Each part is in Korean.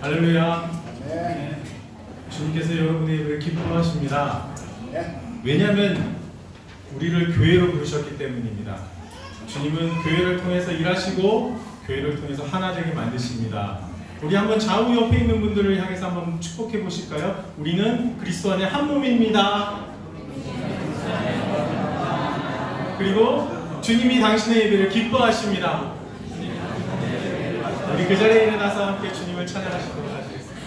할렐루야. 네. 주님께서 여러분의 예배를 기뻐하십니다. 왜냐하면 우리를 교회로 부르셨기 때문입니다. 주님은 교회를 통해서 일하시고 교회를 통해서 하나 되게 만드십니다. 우리 한번 좌우 옆에 있는 분들을 향해서 한번 축복해 보실까요? 우리는 그리스도 안에 한 몸입니다. 그리고 주님이 당신의 예배를 기뻐하십니다. 우리 그 자리에 일어나서 함께 주님을 찬양하시도록 하시겠습니다.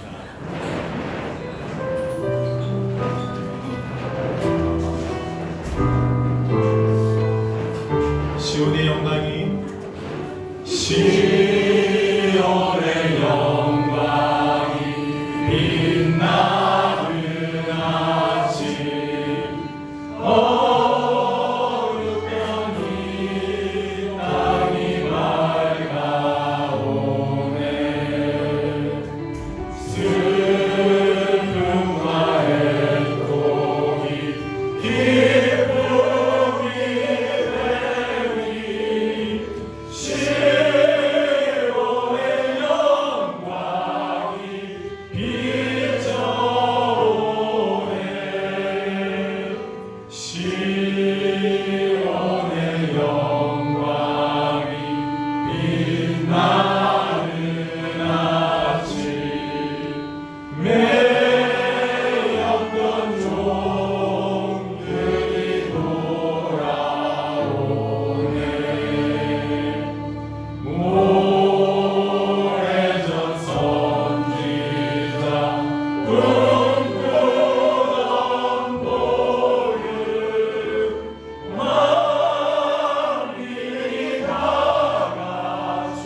시온의 영광이 시온의 영광이 빛나는 아침 어루병이 땅이 밝아오네 슬픔과 애통이 기쁨이 되리 시온의 영광이 비춰오네 시온의 영광이 빛나는 아침 매였던 종들이 돌아오네 오래전 선지자 꿈꾸던 보유 만민이 다같이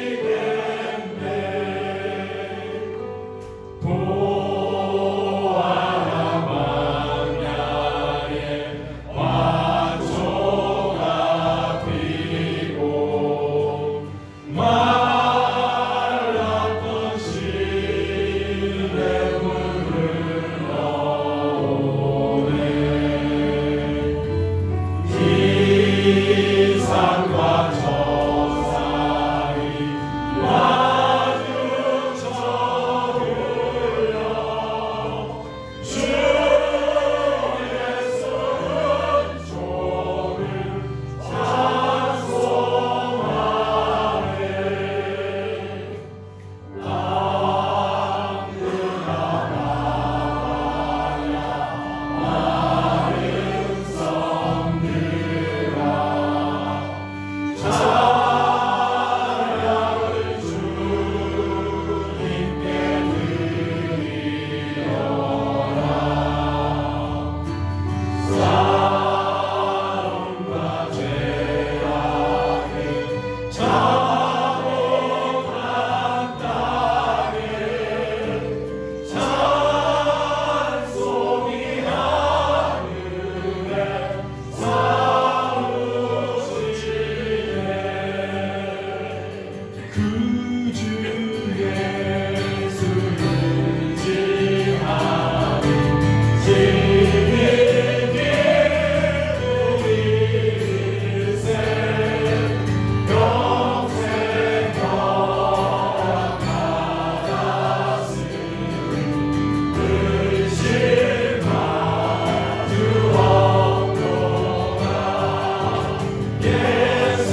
누리겠네 보아라 광야에 화초가 피고 말랐던 시냇물을 넣으네 이 산과 저 산이 마주쳐 들려 주의 순종을 찬송하네 땅들아 나와라 마른 섬들아 찬양을 주님께 드리려라 싸움과 죄악의 자복한 땅에 찬송이 하늘에 사무치네 그 주 예수 의지하니 진리 기쁨일세 평생 허락하였으니 의심할 수 없도다 예수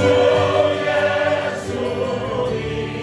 예수님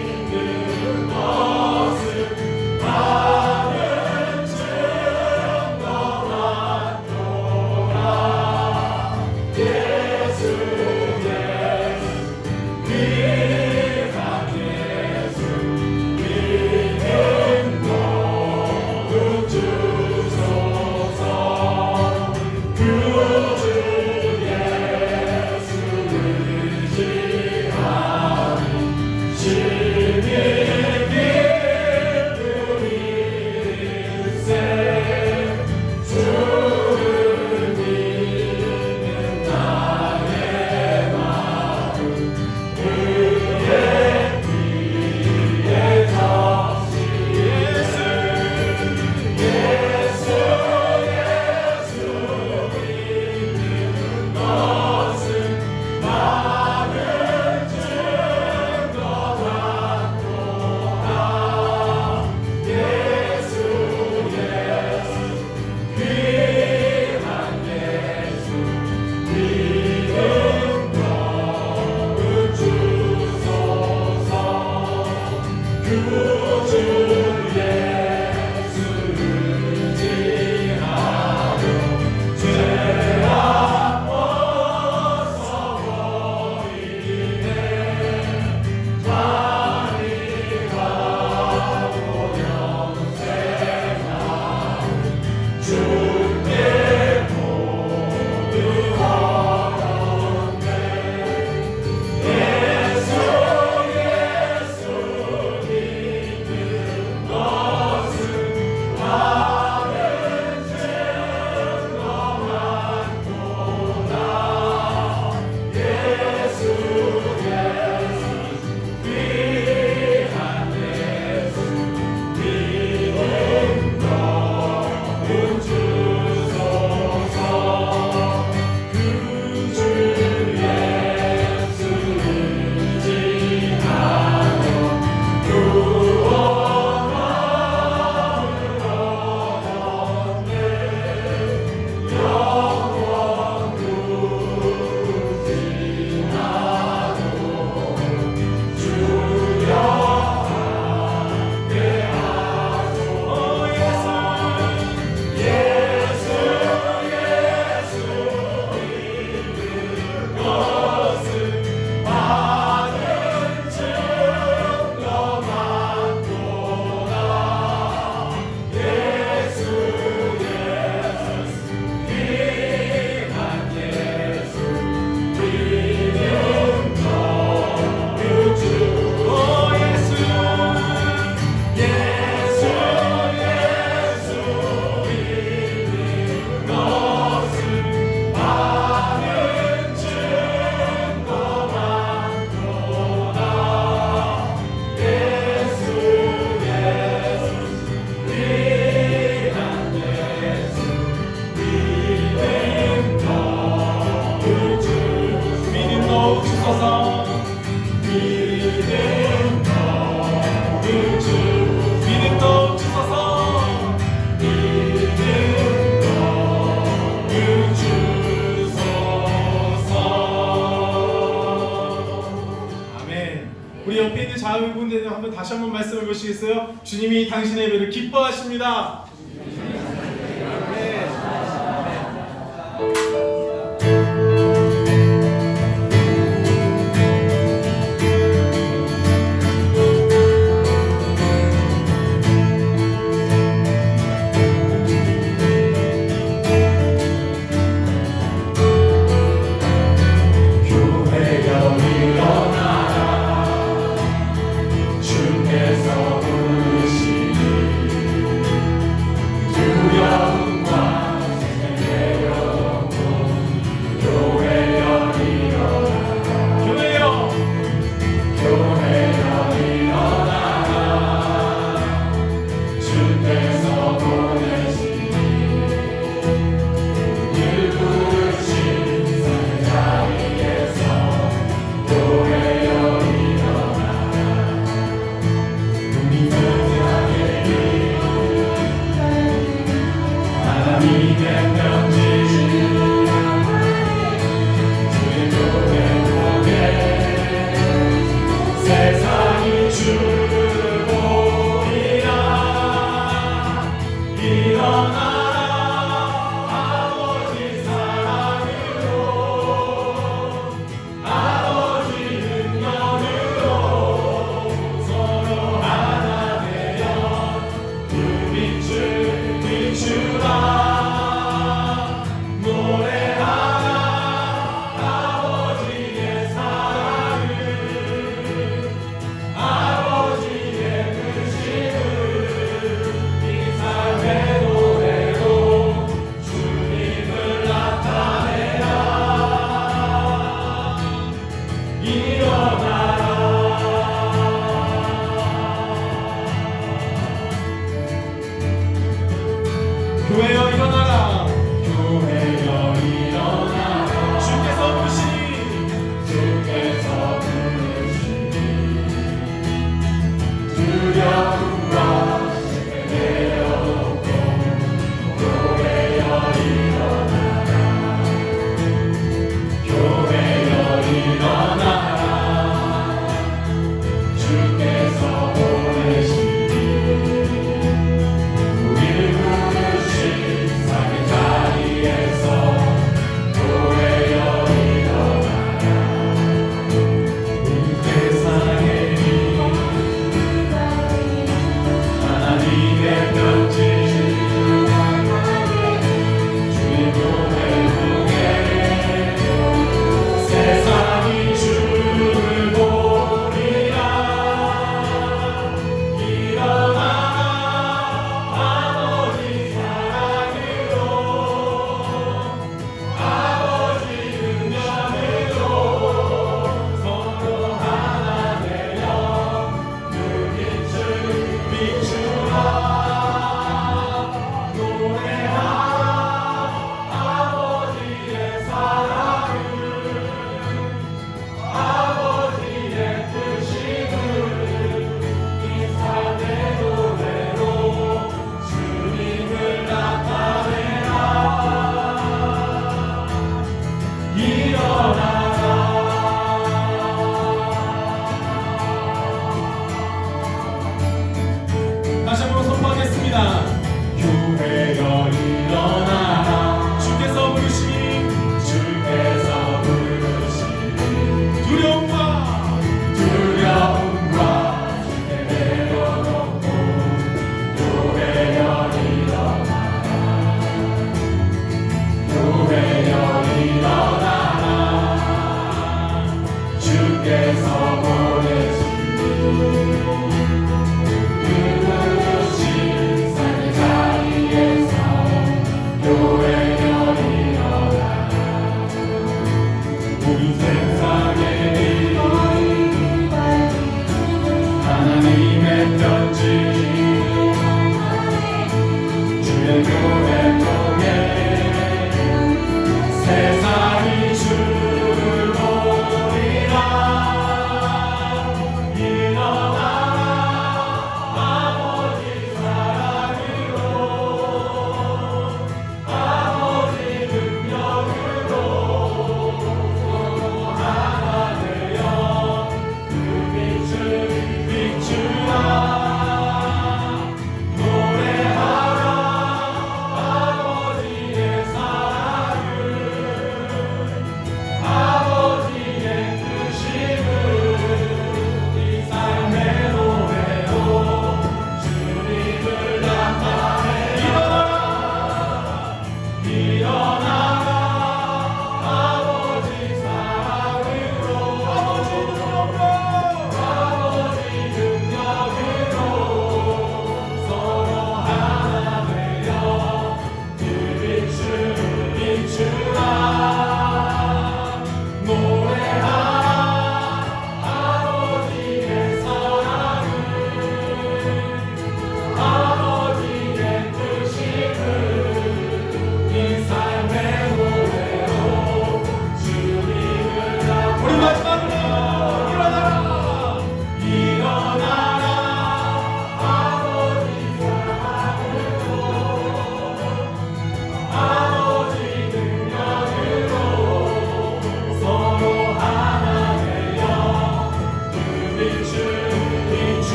우리 옆에 있는 자매분들 한번 다시 한번 말씀해 보시겠어요? 주님이 당신의 예배를 기뻐하십니다.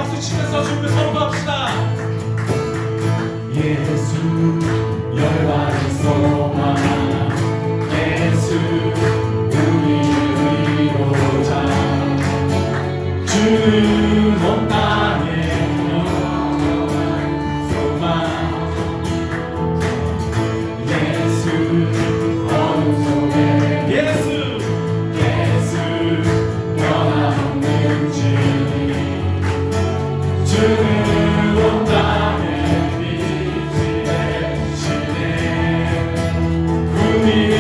박수 치면서 주님을 선포합시다. 예수 열반의 소망 예수 우리의 위로자 주는 온 땅에 영원한 소망 예수 어둠 속에 예수 변함없는 진리 주는 온 땅에 빛이 되시네 국민을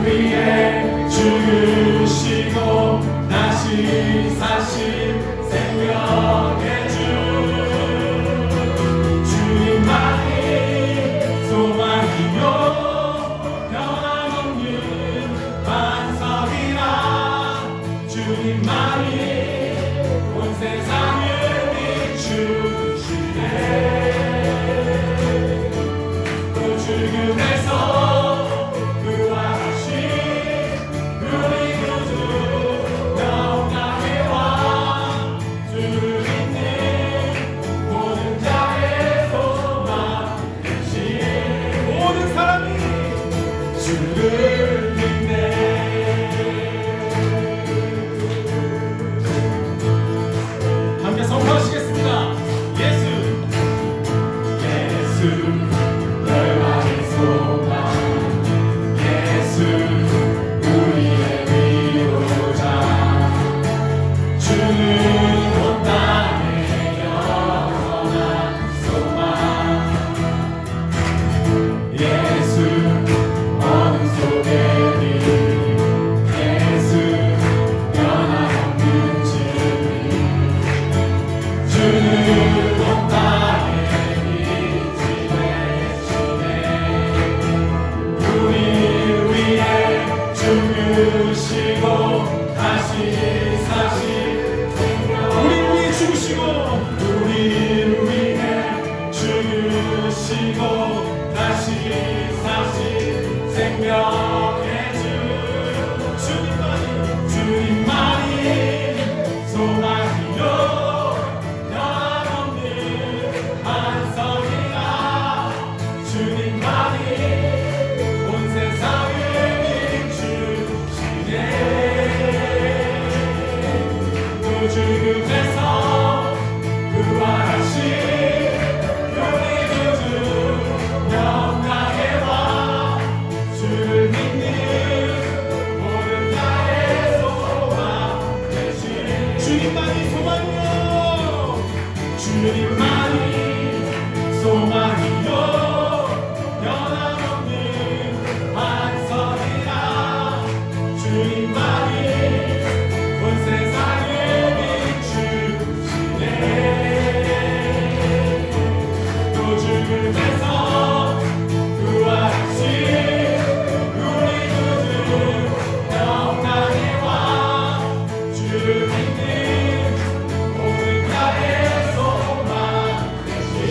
위해 죽으시고 다시 사신 생명의 주 주님만이 소망이요 변함없는 반석이라 주님만이 온 세상을 비추시네 그 죽음에서 부활하신 우리 구주 영광의 왕 주를 믿는 모든 자의 소망 되신 모든 사람이 주를 믿네 함께 선포하시겠습니다. 예수 열반의 소망 예수 우리의 위로자 주는 온 땅에 영원한 소망 예수 어둠 속의 빛 예수 변함없는 진리 주는 온 땅에 빛이 되시네 우리를 위해 죽으시고 다시 사신 생명 우리를 위해 죽으시고 우리를 위해 죽으시고 다시 사신 생명의 주 주님만이 소망이요 변함없는 반석이라 주님만이 온 세상을 비추시네 그 죽음에서 부활하신 우리 구주 영광의 왕 주를 믿는 모든 자의 소망 되신 주님만이 소망이요 주님만이 소망이요 변함없는 반석이라 주님만이 온 세상을 비추시네 또 죽음에서 부활하신 우리 구주 영광의 왕 주를 믿는 모든 자의 소망 되신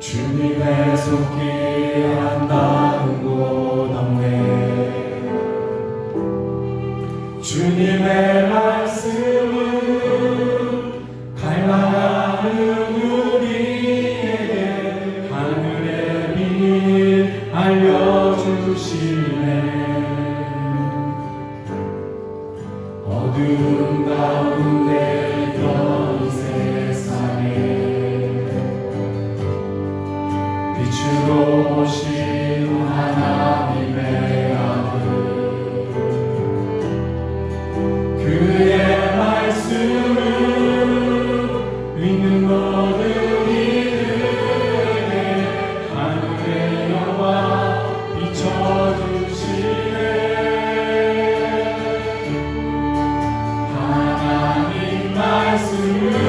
주님의 손길 한다는 곳 없네. 주님의 말씀을 갈망하는 우리에게 하늘의 비밀 알려주시네. 어두운 가운데 있던 세상에 빛으로 오신 하나님의 아들, 그의 말씀을 믿는 모든 이들에게 하늘의 영광 비춰주시네. 하나님 말씀으로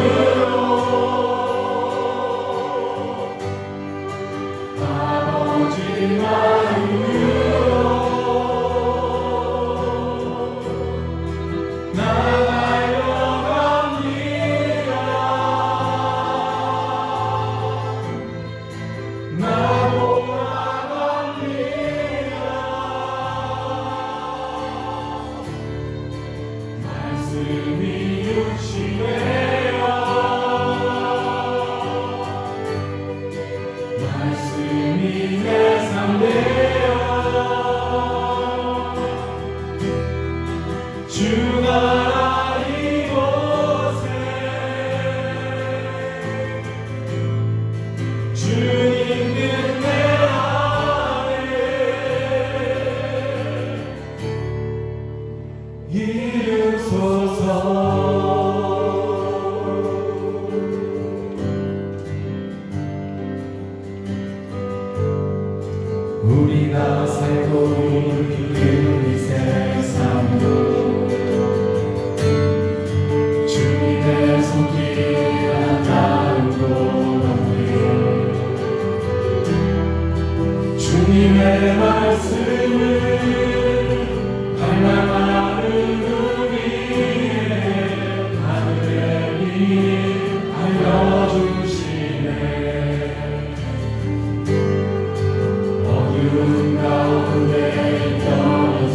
아버지 마음으로 나가려갑니다. 나 돌아갑니다. 말씀이 육신되어 말씀이 내 삶 되어 주가 이곳에 주님 은혜 아래 이루소서. 우리가 살고 있는 이 세상도 주님의 손길 한다는 곳 없네. 주님의 말씀을 갈망하는 우리에게 하늘의 비밀 알려주시네. 어두운 가운데 있던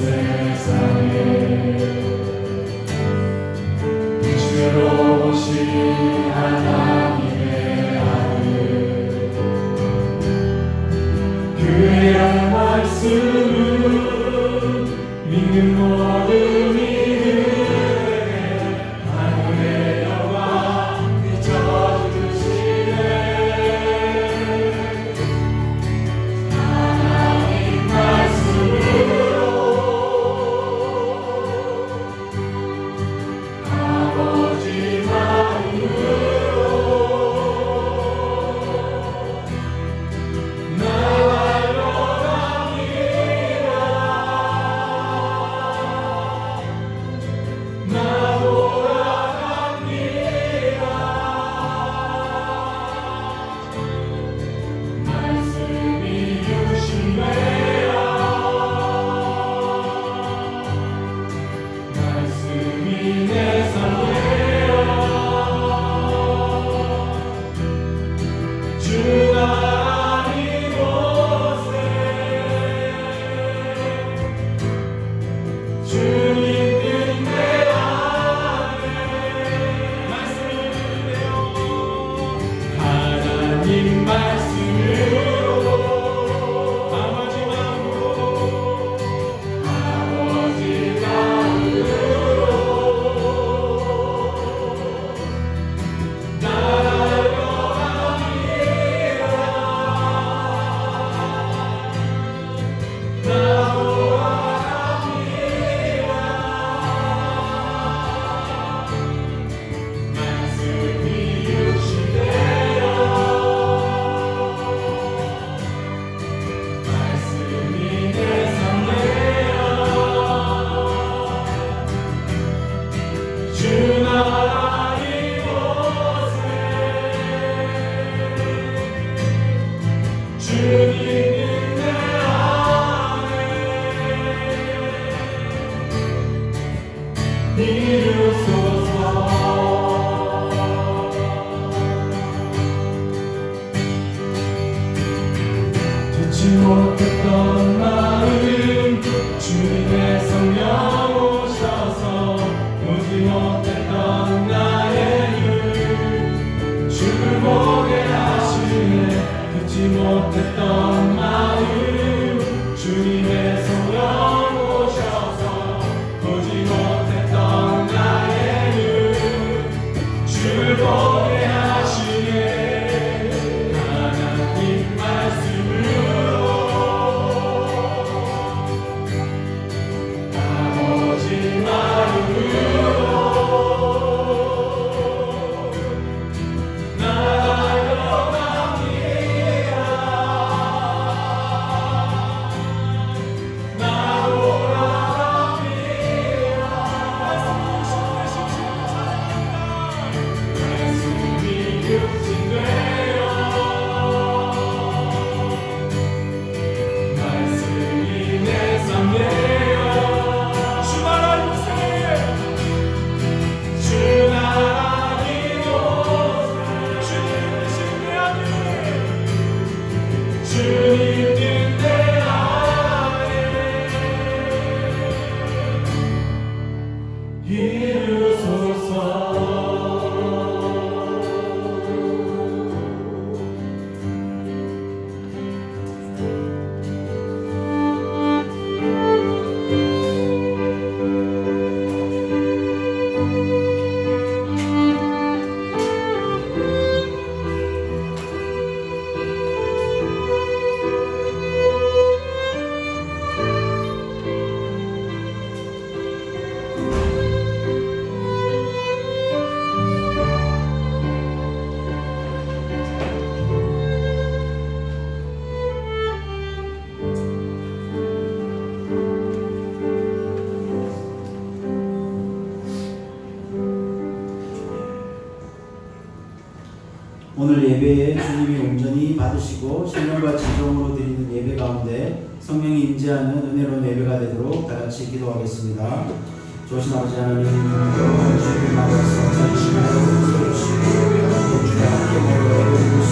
세상에 빛으로 오신 하나님의 아들, 그의 말씀을 듣지 못했던 마음 주님의 성령 오셔서 보지 못했던 나의 눈 주를 보게 하시네 듣지 못했던 마음 주님의 성령 오셔서 보지 못했던 나의 눈 주를 보게 하시네 하나님 말씀으로 아버지 마음으로 주님 뜻대 아래 이루소서 오늘 예배에 주님이 온전히 받으시고 신령과 진정으로 드리는 예배 가운데 성령이 임재하는 은혜로운 예배가 되도록 다 같이 기도하겠습니다. 좋으신 아버지 하나님, 주님 앞에서 전심으로 소리치고 주님 함께 모여 예배드리고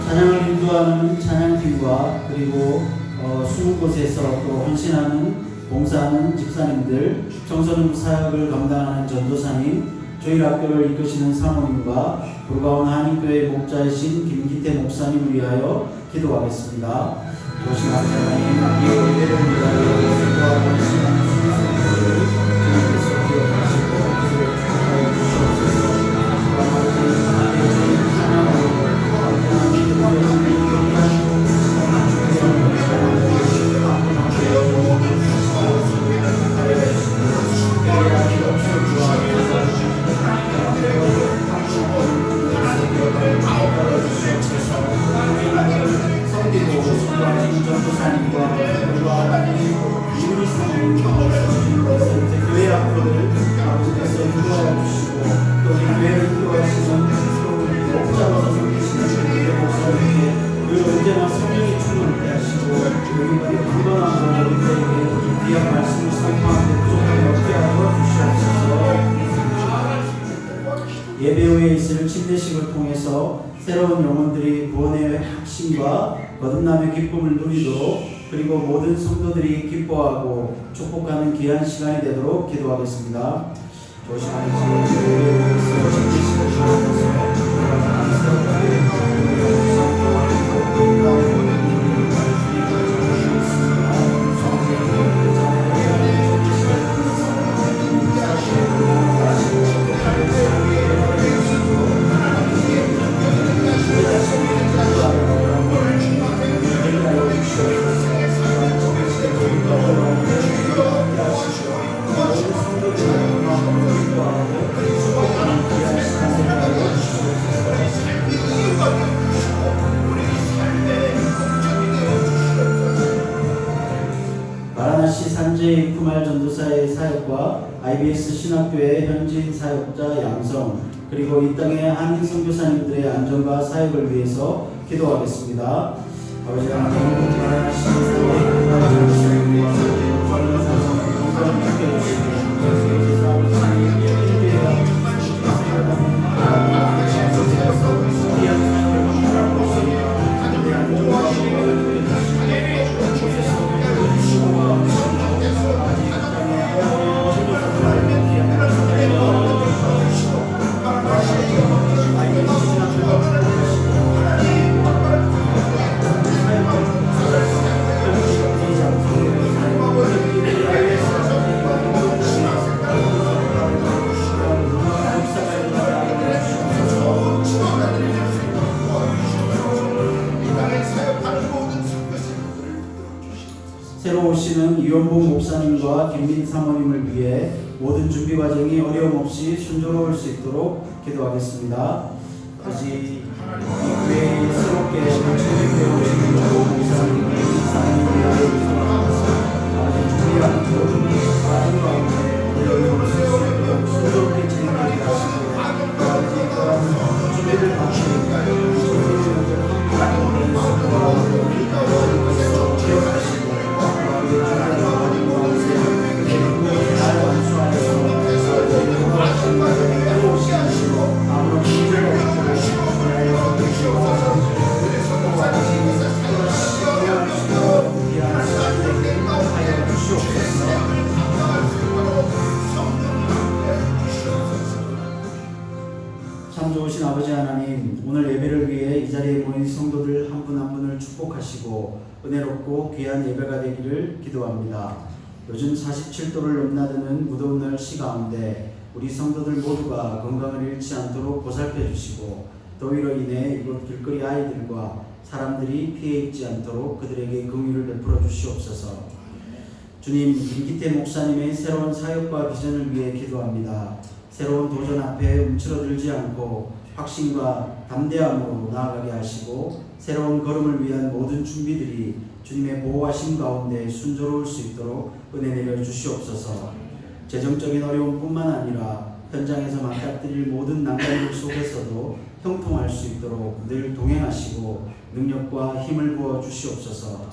찬양을 인도하는 찬양팀과 그리고 숨은 곳에서 또 헌신하는 봉사하는 집사님들, 청소년 사역을 감당하는 전도사님, 조일학교를 이끄시는 사모님과 불가온 한인교회 목자이신 김기태 목사님을 위하여 기도하겠습니다. 조신 아버지 하나님, 이 예배를 위하여 기도하고 헌신하는 순수들을 주님께서 기억하시고 축하해 주시옵소서. 교회 앞으로를 아버지께서 인도하여 주시고 또 이 교회를 인도하시는 목자로서 섬기시는 교회 목사님께 그 언제나 성령이 충만하게 하시고 여기까지 불건함으로 우리들에게 귀한 말씀을 선포하는데 부족함이 없게 하여 주시옵소서. 예배 후에 있을 침례식을 통해서 새로운 영혼들이 구원의 확신과 거듭남의 기쁨을 누리도록 그리고 모든 성도들이 기뻐하고 축복하는 귀한 시간이 되도록 기도하겠습니다. 조신 아버지, 예배에서 침례식을 나나시 산제이 쿠말 전도사의 사역과 IBS 신학교의 현지인 사역자 양성 그리고 이 땅의 한인 선교사님들의 안전과 사역을 위해서 기도하겠습니다. 아버지 하나님, 나나시 산제이 쿠말 전도사의 영광을 새로 오시는 이원봉 목사님과 김민 사모님을 위해 모든 준비 과정이 어려움 없이 순조로울 수 있도록 기도하겠습니다. 아버지 이 교회에 새롭게 준비되어 오시는 이원봉 목사님, 김민 사모님을 위하여 아버지 준비하는 모든 과정 가운데 어려움이 없을 수 있도록 순조롭게 진행하게 하시고 아버지 그런 준비를 마치고 기억하시고 참 좋으신 아버지 하나님, 오늘 예배를 위해 이 자리에 모인 성도들 한 분 한 분을 축복하시고 은혜롭고 귀한 예배가 되기를 기도합니다. 요즘 47도를 넘나드는 무더운 날씨 가운데 우리 성도들 모두가 건강을 잃지 않도록 보살펴 주시고 더위로 인해 이곳 길거리 아이들과 사람들이 피해 입지 않도록 그들에게 긍휼을 베풀어 주시옵소서. 주님, 김기태 목사님의 새로운 사역과 비전을 위해 기도합니다. 새로운 도전 앞에 움츠러들지 않고 확신과 담대함으로 나아가게 하시고 새로운 걸음을 위한 모든 준비들이 주님의 보호하심 가운데 순조로울 수 있도록 은혜 내려 주시옵소서. 재정적인 어려움뿐만 아니라 현장에서 맞닥뜨릴 모든 난관들 속에서도 형통할 수 있도록 늘 동행하시고 능력과 힘을 부어 주시옵소서.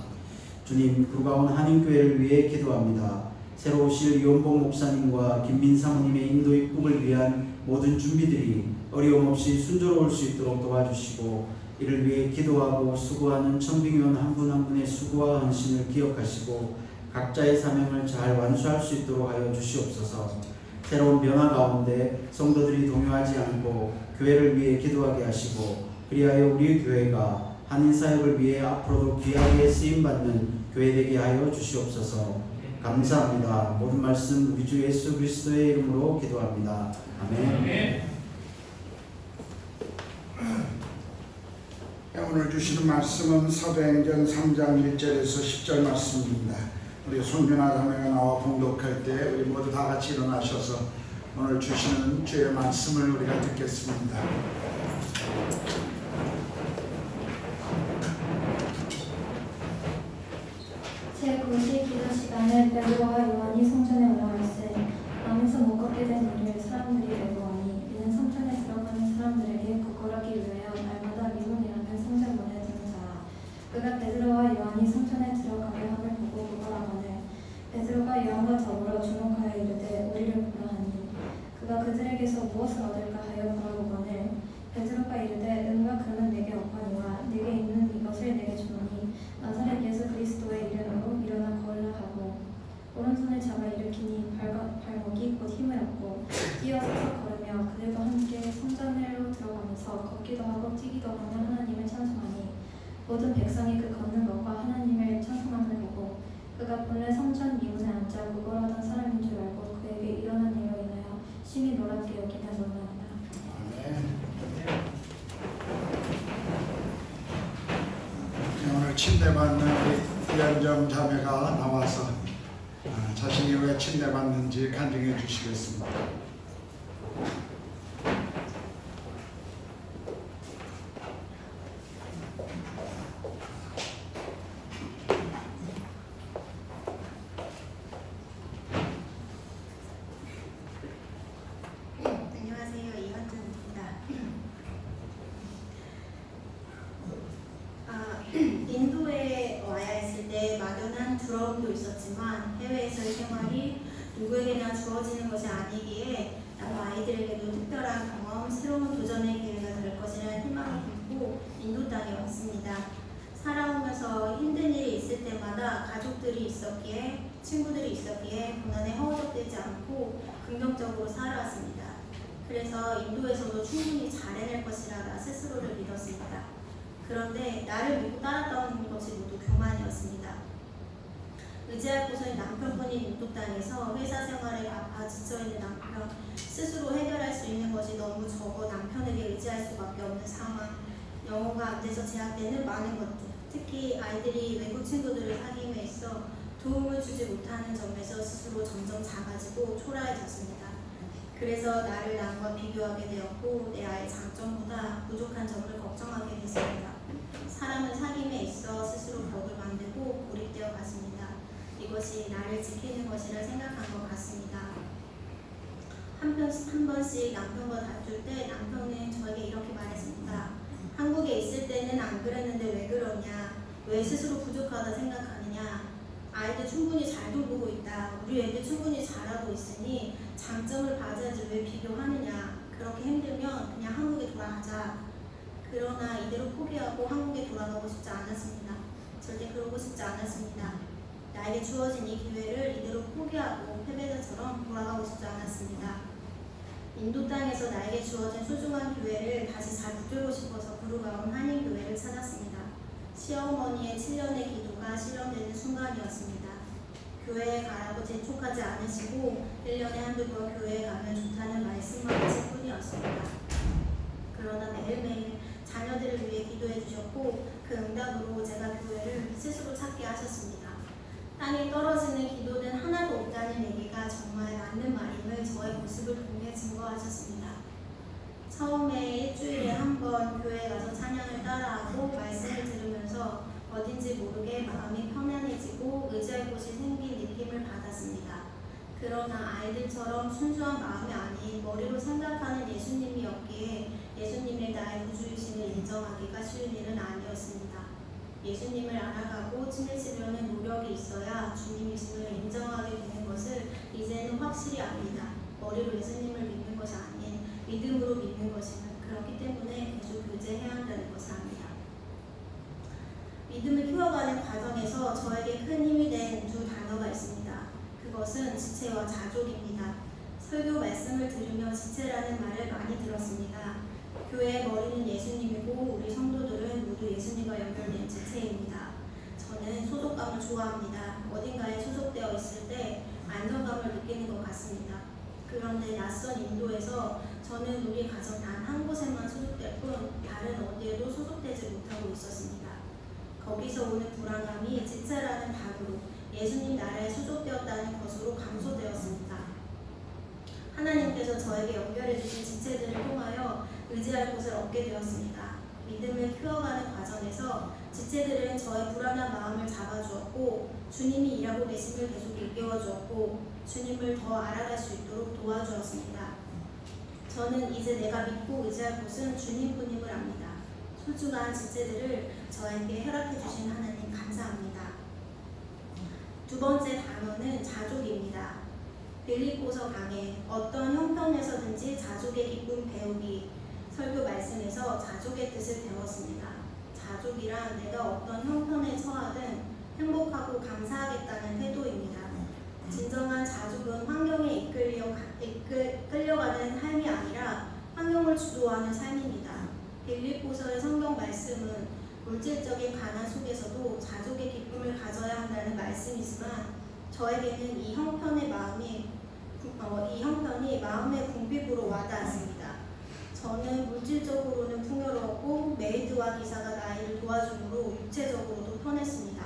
주님, 불가온 한인교회를 위해 기도합니다. 새로 오실 이원봉 목사님과 김민 사모님의 인도 입국을 위한 모든 준비들이 어려움 없이 순조로울 수 있도록 도와주시고 이를 위해 기도하고 수고하는 청빙위원 한 분 한 분의 수고와 헌신을 기억하시고 각자의 사명을 잘 완수할 수 있도록 하여 주시옵소서. 새로운 변화 가운데 성도들이 동요하지 않고 교회를 위해 기도하게 하시고 그리하여 우리 교회가 한인 사역을 위해 앞으로도 귀하게 쓰임받는 교회 되게 하여 주시옵소서. 감사합니다. 모든 말씀 우리 주 예수 그리스도의 이름으로 기도합니다. 아멘. 오늘 주시는 말씀은 사도행전 3장 1절에서 10절 말씀입니다. 우리 손주나 자매가 나와 봉독할 때 우리 모두 다 같이 일어나셔서 오늘 주시는 주의 말씀을 우리가 듣겠습니다. 제9시 기도 시간에 베드로와 요한이 성전에 올라갈새 안에서 못 걷게 된 이를 사람들이 배고하니 이는 성전에 들어가는 사람들에게 구걸하기 위하여 날마다 미문이라는 성전문에 드는 자라. 그가 베드로와 요한이 성전에 들어가게 함을 보고 구걸하거늘 베드로가 요한과 더불어 주목하여 이르되 우리를 보라 하니 그가 그들에게서 무엇을 얻을까 하여 물어보거늘 베드로가 이르되 은과 금은 내게 없거니와 내게 있는 이것을 내게 주노니 나사렛 예수 그리스도의 이름으로 일어나 걸으라 하고 오른손을 잡아 일으키니 발목이 곧 힘을 얻고 뛰어서서 걸으며 그들과 함께 성전으로 들어가면서 걷기도 하고 뛰기도 하며 하나님을 찬송하니 모든 백성이 그 걷는 것과 하나님을 찬송함을 보고 그가 본래 성전 미문에 앉아 구걸하던 사람인 줄 알고 그에게 일어난 일로 인하여 심히 놀랍게 여기며 놀라니라. 오늘 침례받는 우리 이한정 자매가 나와서 자신이 왜 침례받는지 간증해 주시겠습니다. 교회 생활이 누구에게나 주어지는 것이 아니기에 나도 아이들에게도 특별한 경험, 새로운 도전의 기회가 될 것이라는 희망을 품고 인도 땅에 왔습니다. 살아오면서 힘든 일이 있을 때마다 가족들이 있었기에, 친구들이 있었기에 고난에 허우적대지 않고 긍정적으로 살아왔습니다. 그래서 인도에서도 충분히 잘 해낼 것이라 나 스스로를 믿었습니다. 그런데 나를 믿고 따랐던 것이 모두 교만이었습니다. 의지할 곳은 남편뿐인 인도 땅에서 회사 생활에 바빠 지쳐있는 남편, 스스로 해결할 수 있는 것이 너무 적어 남편에게 의지할 수밖에 없는 상황, 영어가 안 돼서 제약되는 많은 것들, 특히 아이들이 외국 친구들을 사귐에 있어 도움을 주지 못하는 점에서 스스로 점점 작아지고 초라해졌습니다. 그래서 나를 남과 비교하게 되었고 내 아이의 장점보다 부족한 점을 걱정하게 됐습니다. 사람은 사귐에 있어 스스로 벽을 만들고 고립되어 갔습니다. 이것이 나를 지키는 것이라 생각한 것 같습니다. 한 번씩 남편과 다툴 때 남편은 저에게 이렇게 말했습니다. 한국에 있을 때는 안 그랬는데 왜 그러냐? 왜 스스로 부족하다 생각하느냐? 아이들 충분히 잘 돌보고 있다. 우리 애들 충분히 잘하고 있으니 장점을 봐야지 왜 비교하느냐. 그렇게 힘들면 그냥 한국에 돌아가자. 그러나 이대로 포기하고 한국에 돌아가고 싶지 않았습니다. 절대 그러고 싶지 않았습니다. 나에게 주어진 이 기회를 이대로 포기하고 패배자처럼 돌아가고 싶지 않았습니다. 인도 땅에서 나에게 주어진 소중한 기회를 다시 잘 붙들고 싶어서 부르가온 한인교회를 찾았습니다. 시어머니의 7년의 기도가 실현되는 순간이었습니다. 교회에 가라고 재촉하지 않으시고 1년에 한두 번 교회에 가면 좋다는 말씀만 하실 뿐이었습니다. 그러나 매일매일 자녀들을 위해 기도해 주셨고 그 응답으로 제가 교회를 스스로 찾게 하셨습니다. 땅에 떨어지는 기도는 하나도 없다는 얘기가 정말 맞는 말임을 저의 모습을 통해 증거하셨습니다. 처음에 일주일에 한 번 교회에 가서 찬양을 따라하고 말씀을 들으면서 어딘지 모르게 마음이 편안해지고 의지할 곳이 생긴 느낌을 받았습니다. 그러나 아이들처럼 순수한 마음이 아닌 머리로 생각하는 예수님이었기에 예수님의 나의 구주이심을 인정하기가 쉬운 일은 아니었습니다. 예수님을 알아가고 친해지려는 노력이 있어야 주님이심을 인정하게 되는 것을 이제는 확실히 압니다. 머리로 예수님을 믿는 것이 아닌 믿음으로 믿는 것임을 그렇기 때문에 계속 교제해야 한다는 것을 압니다. 믿음을 키워가는 과정에서 저에게 큰 힘이 된 두 단어가 있습니다. 그것은 지체와 자족입니다. 설교 말씀을 들으며 지체라는 말을 많이 들었습니다. 교회의 머리는 예수님이고 우리 성도들은 모두 예수님과 연결된 지체입니다. 저는 소속감을 좋아합니다. 어딘가에 소속되어 있을 때 안정감을 느끼는 것 같습니다. 그런데 낯선 인도에서 저는 우리 가정 단 한 곳에만 소속될 뿐 다른 어디에도 소속되지 못하고 있었습니다. 거기서 오는 불안감이 지체라는 답으로 예수님 나라에 소속되었다는 것으로 감소되었습니다. 하나님께서 저에게 연결해 주신 지체들을 통하여 의지할 곳을 얻게 되었습니다. 믿음을 키워가는 과정에서 지체들은 저의 불안한 마음을 잡아주었고 주님이 일하고 계심을 계속 일깨워 주었고 주님을 더 알아갈 수 있도록 도와주었습니다. 저는 이제 내가 믿고 의지할 곳은 주님뿐임을 압니다. 소중한 지체들을 저에게 허락해 주신 하나님 감사합니다. 두 번째 단어는 자족입니다. 빌립보서 강해 어떤 형편에서든지 자족의 기쁨 배우기 설교 말씀에서 자족의 뜻을 배웠습니다. 자족이란 내가 어떤 형편에 처하든 행복하고 감사하겠다는 태도입니다. 진정한 자족은 환경에 끌려가는 삶이 아니라 환경을 주도하는 삶입니다. 빌립보서의 성경 말씀은 물질적인 가난 속에서도 자족의 기쁨을 가져야 한다는 말씀이지만 저에게는 이 형편이 마음의 궁핍으로 와닿았습니다. 저는 물질적으로는 풍요로웠고 메이드와 기사가 나이를 도와주므로 육체적으로도 편했습니다.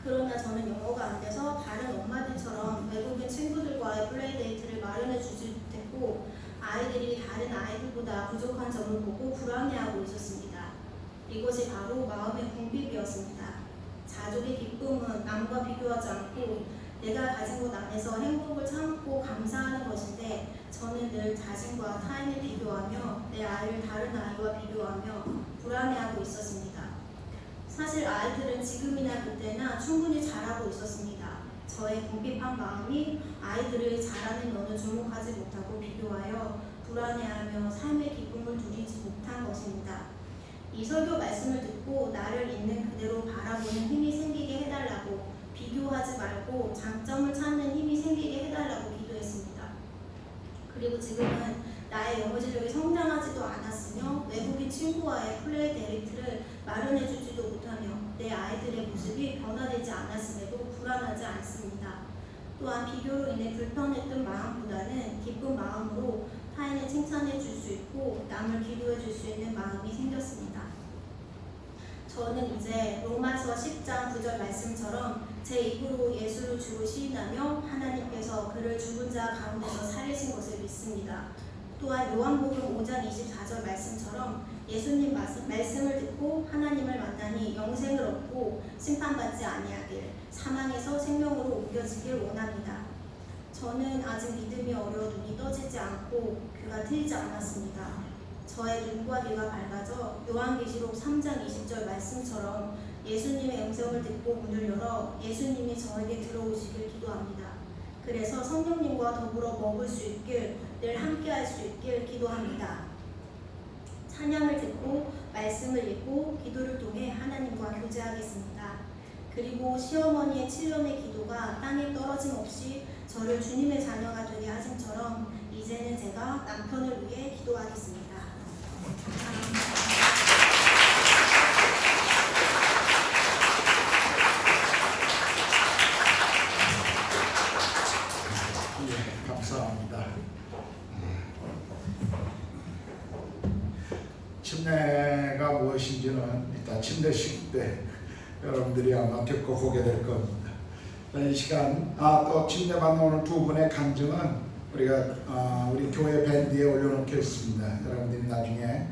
그러나 저는 영어가 안 돼서 다른 엄마들처럼 외국인 친구들과의 플레이데이트를 마련해 주지 못했고 아이들이 다른 아이들보다 부족한 점을 보고 불안해하고 있었습니다. 이것이 바로 마음의 궁핍이었습니다. 자족의 기쁨은 남과 비교하지 않고 내가 가진 것 안에서 행복을 참고 감사하는 것인데 저는 늘 자신과 타인을 비교하며 내 아이를 다른 아이와 비교하며 불안해하고 있었습니다. 사실 아이들은 지금이나 그때나 충분히 잘하고 있었습니다. 저의 궁핍한 마음이 아이들을 자라는 면을 주목하지 못하고 비교하여 불안해하며 삶의 기쁨을 누리지 못한 것입니다. 이 설교 말씀을 듣고 나를 있는 그대로 바라보는 힘이 생기게 해달라고, 비교하지 말고 장점을 찾는 힘이 생기게 해달라고 기도했습니다. 그리고 지금은 나의 영어 실력이 성장하지도 않았으며 외국인 친구와의 플레이 데이트를 마련해주지도 못하며 내 아이들의 모습이 변화되지 않았음에도 불안하지 않습니다. 또한 비교로 인해 불편했던 마음보다는 기쁜 마음으로 타인을 칭찬해 줄 수 있고 남을 기도해 줄 수 있는 마음이 생겼습니다. 저는 이제 로마서 10장 9절 말씀처럼 제 입으로 예수를 주로 시인하며 하나님께서 그를 죽은 자 가운데서 살리신 것을 믿습니다. 또한 요한복음 5장 24절 말씀처럼 예수님 말씀을 듣고 하나님을 만나니 영생을 얻고 심판받지 아니하길, 사망에서 생명으로 옮겨지길 원합니다. 저는 아직 믿음이 어려 눈이 떠지지 않고 귀가 트이지 않았습니다. 저의 눈과 귀가 밝아져 요한계시록 3장 20절 말씀처럼 예수님의 음성을 듣고 문을 열어 예수님이 저에게 들어오시길 기도합니다. 그래서 성령님과 더불어 먹을 수 있길, 늘 함께할 수 있길 기도합니다. 찬양을 듣고 말씀을 읽고 기도를 통해 하나님과 교제하겠습니다. 그리고 시어머니의 7년의 기도가 땅에 떨어짐 없이 저를 주님의 자녀가 되게 하심처럼 이제는 제가 남편을 위해 기도하겠습니다. 예, 감사합니다. 침례가 무엇인지는 이따 침례식 때 여러분들이 아마 듣고 보게 될 겁니다. 이 시간 또 침례받는 오늘 두 분의 간증은 우리가 우리 교회 밴드에 올려놓겠습니다. 여러분들이 나중에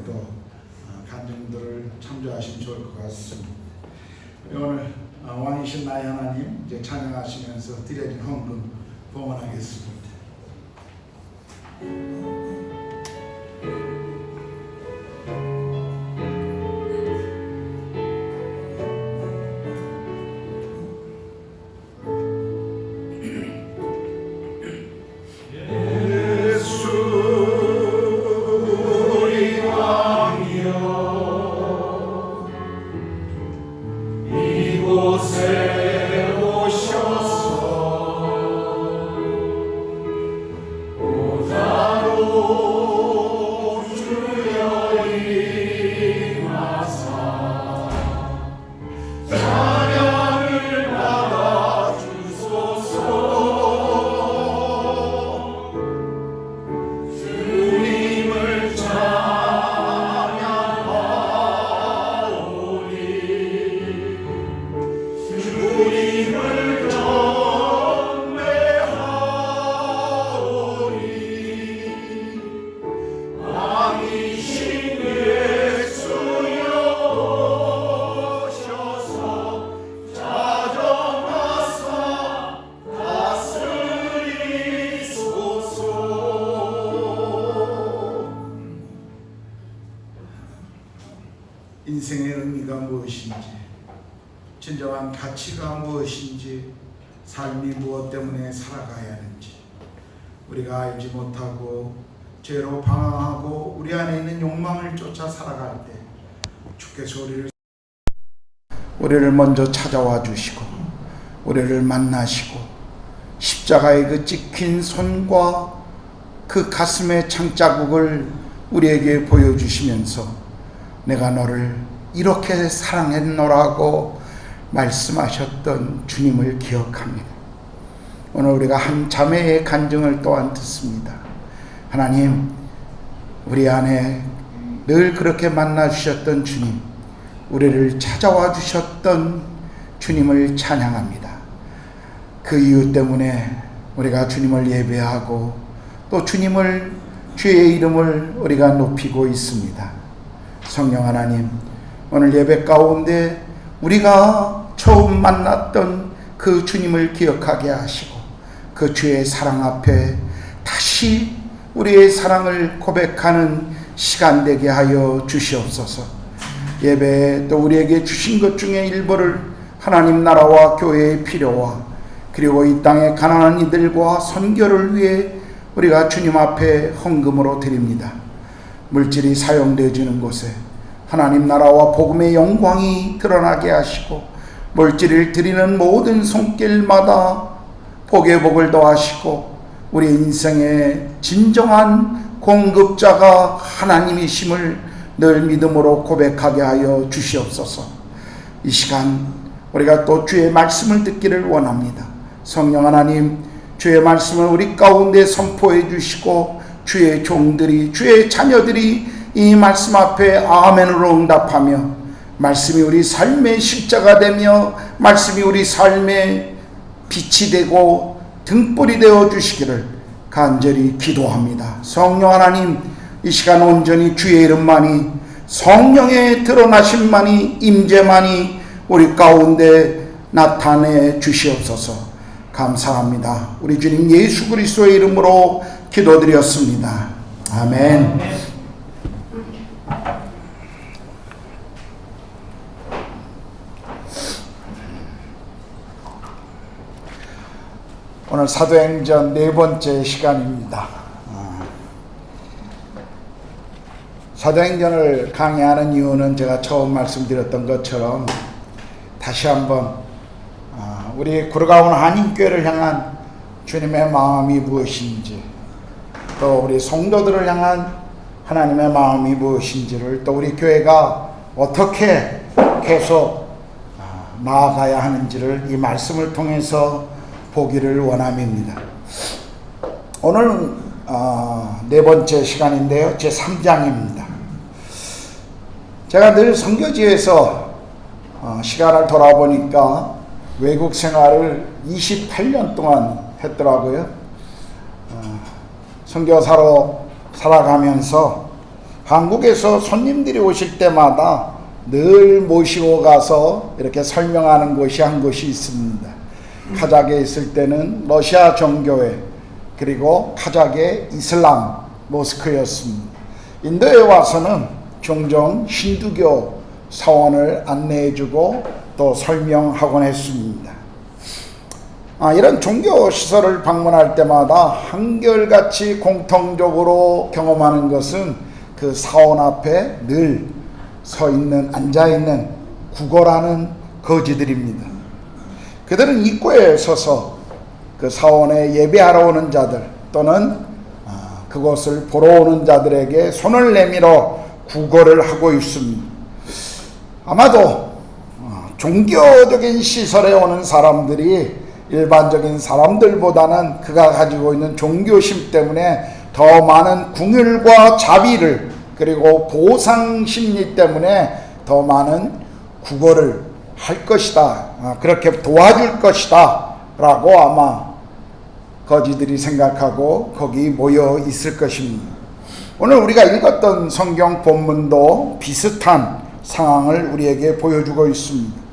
또 간증들을 참조하시면 좋을 것 같습니다. 우리 오늘 왕이신 나의 하나님 이제 찬양하시면서 드려진 헌금 봉헌하겠습니다. 이곳에 오셔서 오다로 주여 임하사 찬양을 받아 주소서. 주님을 찬양하오니 주님을 경배하오니 왕이신 예수여 오셔서 찾아와서 다스리소서. 인생의 의미가 무엇인지, 진정한 가치가 무엇인지, 삶이 무엇 때문에 살아가야 하는지 우리가 알지 못하고 죄로 방황하고 우리 안에 있는 욕망을 쫓아 살아갈 때 주께서 우리를 먼저 찾아와 주시고 우리를 만나시고 십자가의 그 찍힌 손과 그 가슴의 창자국을 우리에게 보여주시면서 내가 너를 이렇게 사랑했노라고 말씀하셨던 주님을 기억합니다. 오늘 우리가 한 자매의 간증을 또한 듣습니다. 하나님, 우리 안에 늘 그렇게 만나주셨던 주님, 우리를 찾아와 주셨던 주님을 찬양합니다. 그 이유 때문에 우리가 주님을 예배하고 또 주님을, 주의 이름을 우리가 높이고 있습니다. 성령 하나님, 오늘 예배 가운데 우리가 처음 만났던 그 주님을 기억하게 하시고 그 주의 사랑 앞에 다시 우리의 사랑을 고백하는 시간 되게 하여 주시옵소서. 예배에 또 우리에게 주신 것 중에 일부를 하나님 나라와 교회의 필요와 그리고 이 땅의 가난한 이들과 선교를 위해 우리가 주님 앞에 헌금으로 드립니다. 물질이 사용되어지는 곳에 하나님 나라와 복음의 영광이 드러나게 하시고 물질을 드리는 모든 손길마다 복의 복을 더하시고 우리 인생의 진정한 공급자가 하나님이심을 늘 믿음으로 고백하게 하여 주시옵소서. 이 시간 우리가 또 주의 말씀을 듣기를 원합니다. 성령 하나님, 주의 말씀을 우리 가운데 선포해 주시고 주의 종들이, 주의 자녀들이 이 말씀 앞에 아멘으로 응답하며 말씀이 우리 삶의 십자가 되며 말씀이 우리 삶의 빛이 되고 등불이 되어 주시기를 간절히 기도합니다. 성령 하나님, 이 시간 온전히 주의 이름만이, 성령의 드러나심만이, 임재만이 우리 가운데 나타내 주시옵소서. 감사합니다. 우리 주님 예수 그리스도의 이름으로 기도드렸습니다. 아멘. 오늘 사도행전 4번째 시간입니다. 사도행전을 강의하는 이유는 제가 처음 말씀드렸던 것처럼 다시 한번 우리 구르가온 한인교회를 향한 주님의 마음이 무엇인지, 또 우리 성도들을 향한 하나님의 마음이 무엇인지를, 또 우리 교회가 어떻게 계속 나아가야 하는지를 이 말씀을 통해서 보기를 원함입니다. 오늘은 4번째 시간인데요, 제 3장입니다. 제가 늘 선교지에서 시간을 돌아보니까 외국 생활을 28년 동안 했더라고요. 선교사로 살아가면서 한국에서 손님들이 오실 때마다 늘 모시고 가서 이렇게 설명하는 곳이 한 곳이 있습니다. 카자크에 있을 때는 러시아 정교회, 그리고 카자크의 이슬람 모스크였습니다. 인도에 와서는 종종 힌두교 사원을 안내해주고 또 설명하곤 했습니다. 이런 종교시설을 방문할 때마다 한결같이 공통적으로 경험하는 것은 그 사원 앞에 늘 서 있는, 앉아 있는 구걸하는 거지들입니다. 그들은 입구에 서서 그 사원에 예배하러 오는 자들 또는 그곳을 보러 오는 자들에게 손을 내밀어 구걸을 하고 있습니다. 아마도 종교적인 시설에 오는 사람들이 일반적인 사람들보다는 그가 가지고 있는 종교심 때문에 더 많은 궁율과 자비를, 그리고 보상심리 때문에 더 많은 구걸을 할 것이다, 그렇게 도와줄 것이다 라고 아마 거지들이 생각하고 거기 모여 있을 것입니다. 오늘 우리가 읽었던 성경 본문도 비슷한 상황을 우리에게 보여주고 있습니다.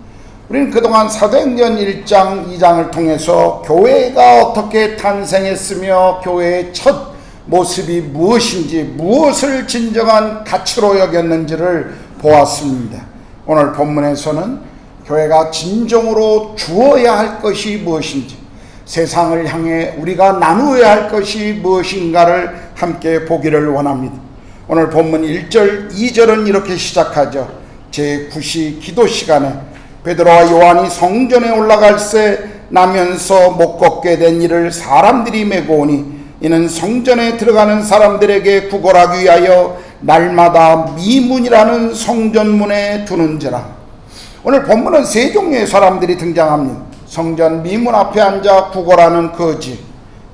우리는 그동안 사도행전 1장, 2장을 통해서 교회가 어떻게 탄생했으며 교회의 첫 모습이 무엇인지, 무엇을 진정한 가치로 여겼는지를 보았습니다. 오늘 본문에서는 교회가 진정으로 주어야 할 것이 무엇인지, 세상을 향해 우리가 나누어야 할 것이 무엇인가를 함께 보기를 원합니다. 오늘 본문 1절, 2절은 이렇게 시작하죠. 제9시 기도 시간에 베드로와 요한이 성전에 올라갈새 나면서 못 걷게 된 이를 사람들이 메고 오니 이는 성전에 들어가는 사람들에게 구걸하기 위하여 날마다 미문이라는 성전문에 두는지라. 오늘 본문은 세 종류의 사람들이 등장합니다. 성전 미문 앞에 앉아 구걸하는 거지,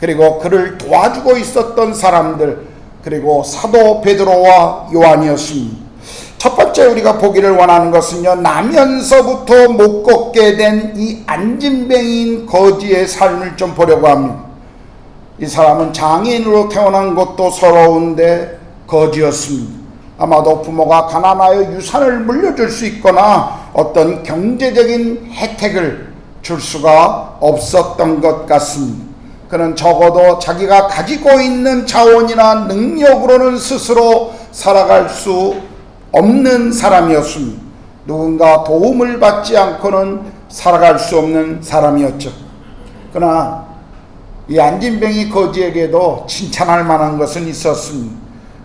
그리고 그를 도와주고 있었던 사람들, 그리고 사도 베드로와 요한이었습니다. 첫 번째 우리가 보기를 원하는 것은요, 나면서부터 못 걷게 된 이 안진뱅이인 거지의 삶을 좀 보려고 합니다. 이 사람은 장애인으로 태어난 것도 서러운데 거지였습니다. 아마도 부모가 가난하여 유산을 물려줄 수 있거나 어떤 경제적인 혜택을 줄 수가 없었던 것 같습니다. 그는 적어도 자기가 가지고 있는 자원이나 능력으로는 스스로 살아갈 수 없는 사람이었습니다. 누군가 도움을 받지 않고는 살아갈 수 없는 사람이었죠. 그러나 이 안진뱅이 거지에게도 칭찬할 만한 것은 있었습니다.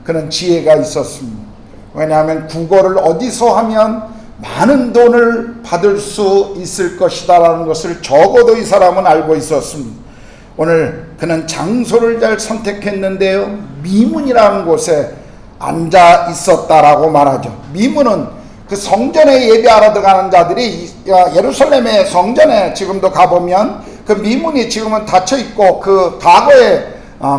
그는 지혜가 있었습니다. 왜냐하면 국어를 어디서 하면 많은 돈을 받을 수 있을 것이다 라는 것을 적어도 이 사람은 알고 있었습니다. 오늘 그는 장소를 잘 선택했는데요, 미문이라는 곳에 앉아 있었다라고 말하죠. 미문은 그 성전에 예배하러 들어가는 자들이 예루살렘의 성전에 지금도 가보면 그 미문이 지금은 닫혀 있고 그 과거에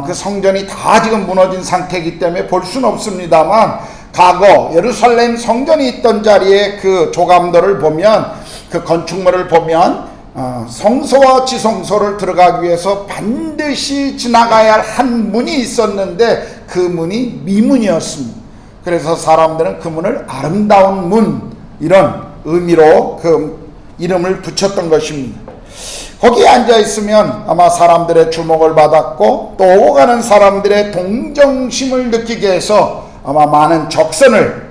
그 성전이 다 지금 무너진 상태이기 때문에 볼 수는 없습니다만, 과거 예루살렘 성전이 있던 자리에 그 조감도를 보면, 그 건축물을 보면 성소와 지성소를 들어가기 위해서 반드시 지나가야 할 한 문이 있었는데 그 문이 미문이었습니다. 그래서 사람들은 그 문을 아름다운 문, 이런 의미로 그 이름을 붙였던 것입니다. 거기에 앉아 있으면 아마 사람들의 주목을 받았고 또 오고 가는 사람들의 동정심을 느끼게 해서 아마 많은 적선을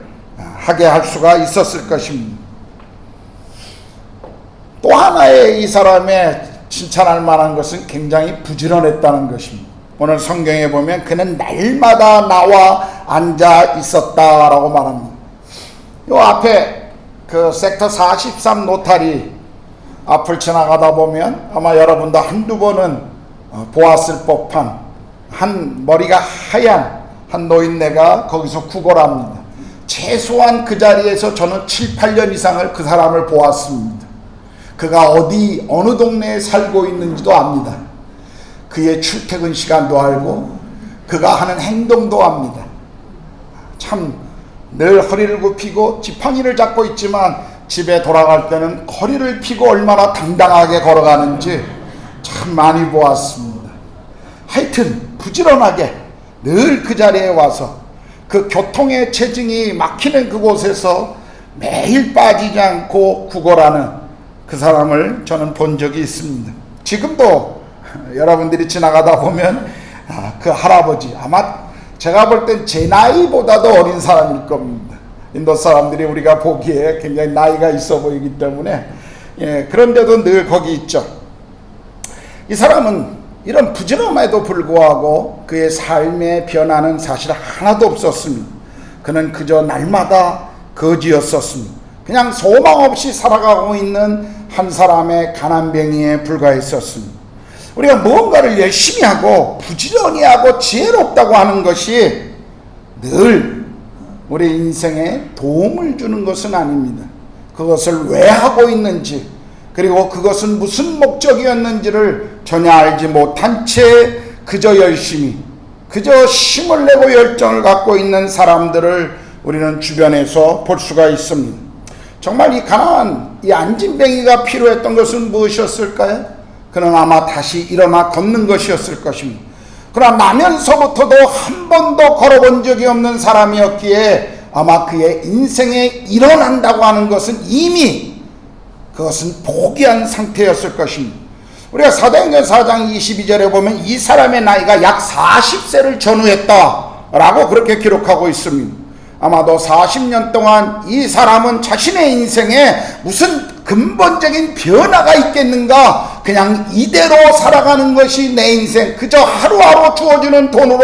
하게 할 수가 있었을 것입니다. 또 하나의 이 사람의 칭찬할 만한 것은 굉장히 부지런했다는 것입니다. 오늘 성경에 보면 그는 날마다 나와 앉아 있었다라고 말합니다. 요 앞에 그 섹터 43 노타리 앞을 지나가다 보면 아마 여러분도 한두 번은 보았을 법한 한 머리가 하얀 한 노인네가 거기서 구걸을 합니다. 최소한 그 자리에서 저는 7, 8년 이상을 그 사람을 보았습니다. 그가 어느 동네에 살고 있는지도 압니다. 그의 출퇴근 시간도 알고 그가 하는 행동도 압니다. 참 늘 허리를 굽히고 지팡이를 잡고 있지만 집에 돌아갈 때는 허리를 펴고 얼마나 당당하게 걸어가는지 참 많이 보았습니다. 하여튼 부지런하게 늘 그 자리에 와서 그 교통의 체증이 막히는 그곳에서 매일 빠지지 않고 구걸하는 그 사람을 저는 본 적이 있습니다. 지금도 여러분들이 지나가다 보면 그 할아버지, 아마 제가 볼 땐 제 나이보다도 어린 사람일 겁니다. 인도 사람들이 우리가 보기에 굉장히 나이가 있어 보이기 때문에, 그런데도 늘 거기 있죠. 이 사람은 이런 부지런함에도 불구하고 그의 삶의 변화는 사실 하나도 없었습니다. 그는 그저 날마다 거지였었습니다. 그냥 소망 없이 살아가고 있는 한 사람의 가난뱅이에 불과했었습니다. 우리가 무언가를 열심히 하고 부지런히 하고 지혜롭다고 하는 것이 늘 우리 인생에 도움을 주는 것은 아닙니다. 그것을 왜 하고 있는지, 그리고 그것은 무슨 목적이었는지를 전혀 알지 못한 채 그저 열심히, 그저 힘을 내고 열정을 갖고 있는 사람들을 우리는 주변에서 볼 수가 있습니다. 정말 이 가난한 이 안진뱅이가 필요했던 것은 무엇이었을까요? 그는 아마 다시 일어나 걷는 것이었을 것입니다. 그러나 나면서부터도 한 번도 걸어본 적이 없는 사람이었기에 아마 그의 인생에 일어난다고 하는 것은 이미 그것은 포기한 상태였을 것입니다. 우리가 사도행전 4장 22절에 보면 이 사람의 나이가 약 40세를 전후했다라고 그렇게 기록하고 있습니다. 아마도 40년 동안 이 사람은 자신의 인생에 무슨 근본적인 변화가 있겠는가, 그냥 이대로 살아가는 것이 내 인생, 그저 하루하루 주어지는 돈으로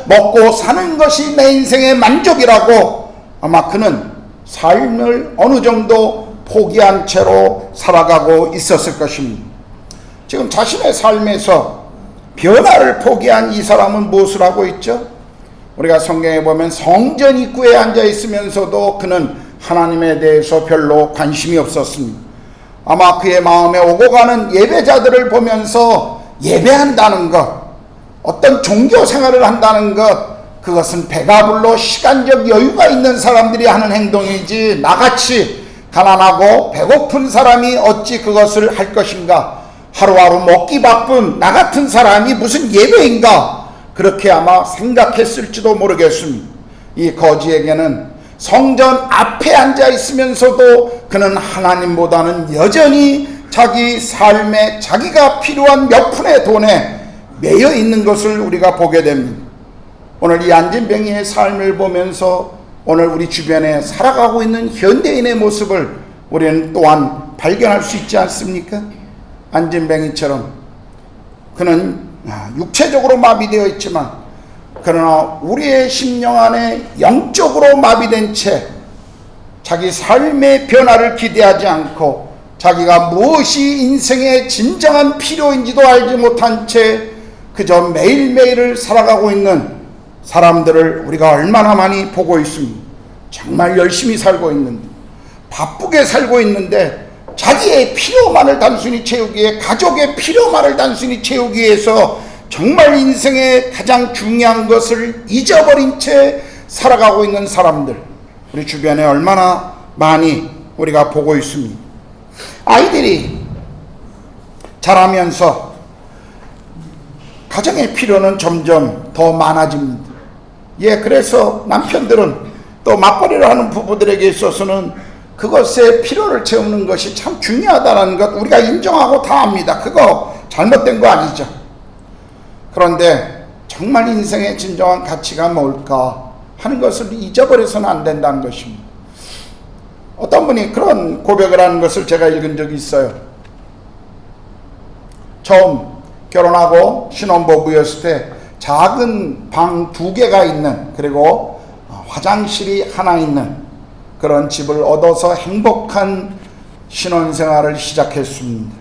먹고 사는 것이 내 인생의 만족이라고 아마 그는 삶을 어느 정도 포기한 채로 살아가고 있었을 것입니다. 지금 자신의 삶에서 변화를 포기한 이 사람은 무엇을 하고 있죠? 우리가 성경에 보면 성전 입구에 앉아 있으면서도 그는 하나님에 대해서 별로 관심이 없었습니다. 아마 그의 마음에 오고 가는 예배자들을 보면서 예배한다는 것, 어떤 종교 생활을 한다는 것, 그것은 배가 불러 시간적 여유가 있는 사람들이 하는 행동이지 나같이 가난하고 배고픈 사람이 어찌 그것을 할 것인가, 하루하루 먹기 바쁜 나 같은 사람이 무슨 예배인가, 그렇게 아마 생각했을지도 모르겠습니다. 이 거지에게는 성전 앞에 앉아 있으면서도 그는 하나님보다는 여전히 자기 삶에 자기가 필요한 몇 푼의 돈에 매여 있는 것을 우리가 보게 됩니다. 오늘 이 안진뱅이의 삶을 보면서 오늘 우리 주변에 살아가고 있는 현대인의 모습을 우리는 또한 발견할 수 있지 않습니까? 안진뱅이처럼 그는 육체적으로 마비되어 있지만 그러나 우리의 심령 안에 영적으로 마비된 채 자기 삶의 변화를 기대하지 않고 자기가 무엇이 인생의 진정한 필요인지도 알지 못한 채 그저 매일매일을 살아가고 있는 사람들을 우리가 얼마나 많이 보고 있습니다. 정말 열심히 살고 있는데, 바쁘게 살고 있는데 자기의 필요만을 단순히 채우기 위해, 가족의 필요만을 단순히 채우기 위해서 정말 인생의 가장 중요한 것을 잊어버린 채 살아가고 있는 사람들, 우리 주변에 얼마나 많이 우리가 보고 있습니다. 아이들이 자라면서 가정의 필요는 점점 더 많아집니다. 그래서 남편들은 또 맞벌이를 하는 부부들에게 있어서는 그것의 필요를 채우는 것이 참 중요하다는 것 우리가 인정하고 다 압니다. 그거 잘못된 거 아니죠. 그런데 정말 인생의 진정한 가치가 뭘까 하는 것을 잊어버려서는 안 된다는 것입니다. 어떤 분이 그런 고백을 하는 것을 제가 읽은 적이 있어요. 처음 결혼하고 신혼부부였을 때 작은 방 2개가 있는, 그리고 화장실이 하나 있는 그런 집을 얻어서 행복한 신혼생활을 시작했습니다.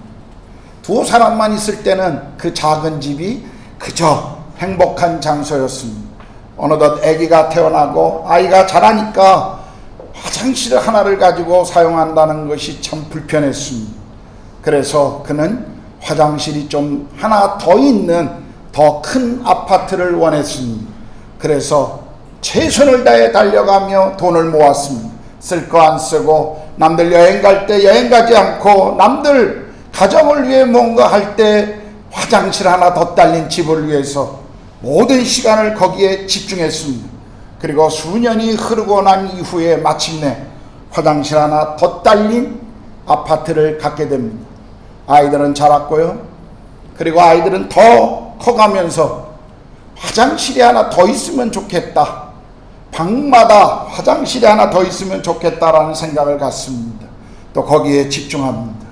2 사람만 있을 때는 그 작은 집이 그저 행복한 장소였습니다. 어느덧 아기가 태어나고 아이가 자라니까 화장실 하나를 가지고 사용한다는 것이 참 불편했습니다. 그래서 그는 화장실이 좀 하나 더 있는 더 큰 아파트를 원했습니다. 그래서 최선을 다해 달려가며 돈을 모았습니다. 쓸 거 안 쓰고, 남들 여행 갈 때 여행 가지 않고, 남들 가정을 위해 뭔가 할 때 화장실 하나 더 딸린 집을 위해서 모든 시간을 거기에 집중했습니다. 그리고 수년이 흐르고 난 이후에 마침내 화장실 하나 더 딸린 아파트를 갖게 됩니다. 아이들은 자랐고요. 그리고 아이들은 더 커가면서 화장실이 하나 더 있으면 좋겠다, 방마다 화장실이 하나 더 있으면 좋겠다라는 생각을 갖습니다. 또 거기에 집중합니다.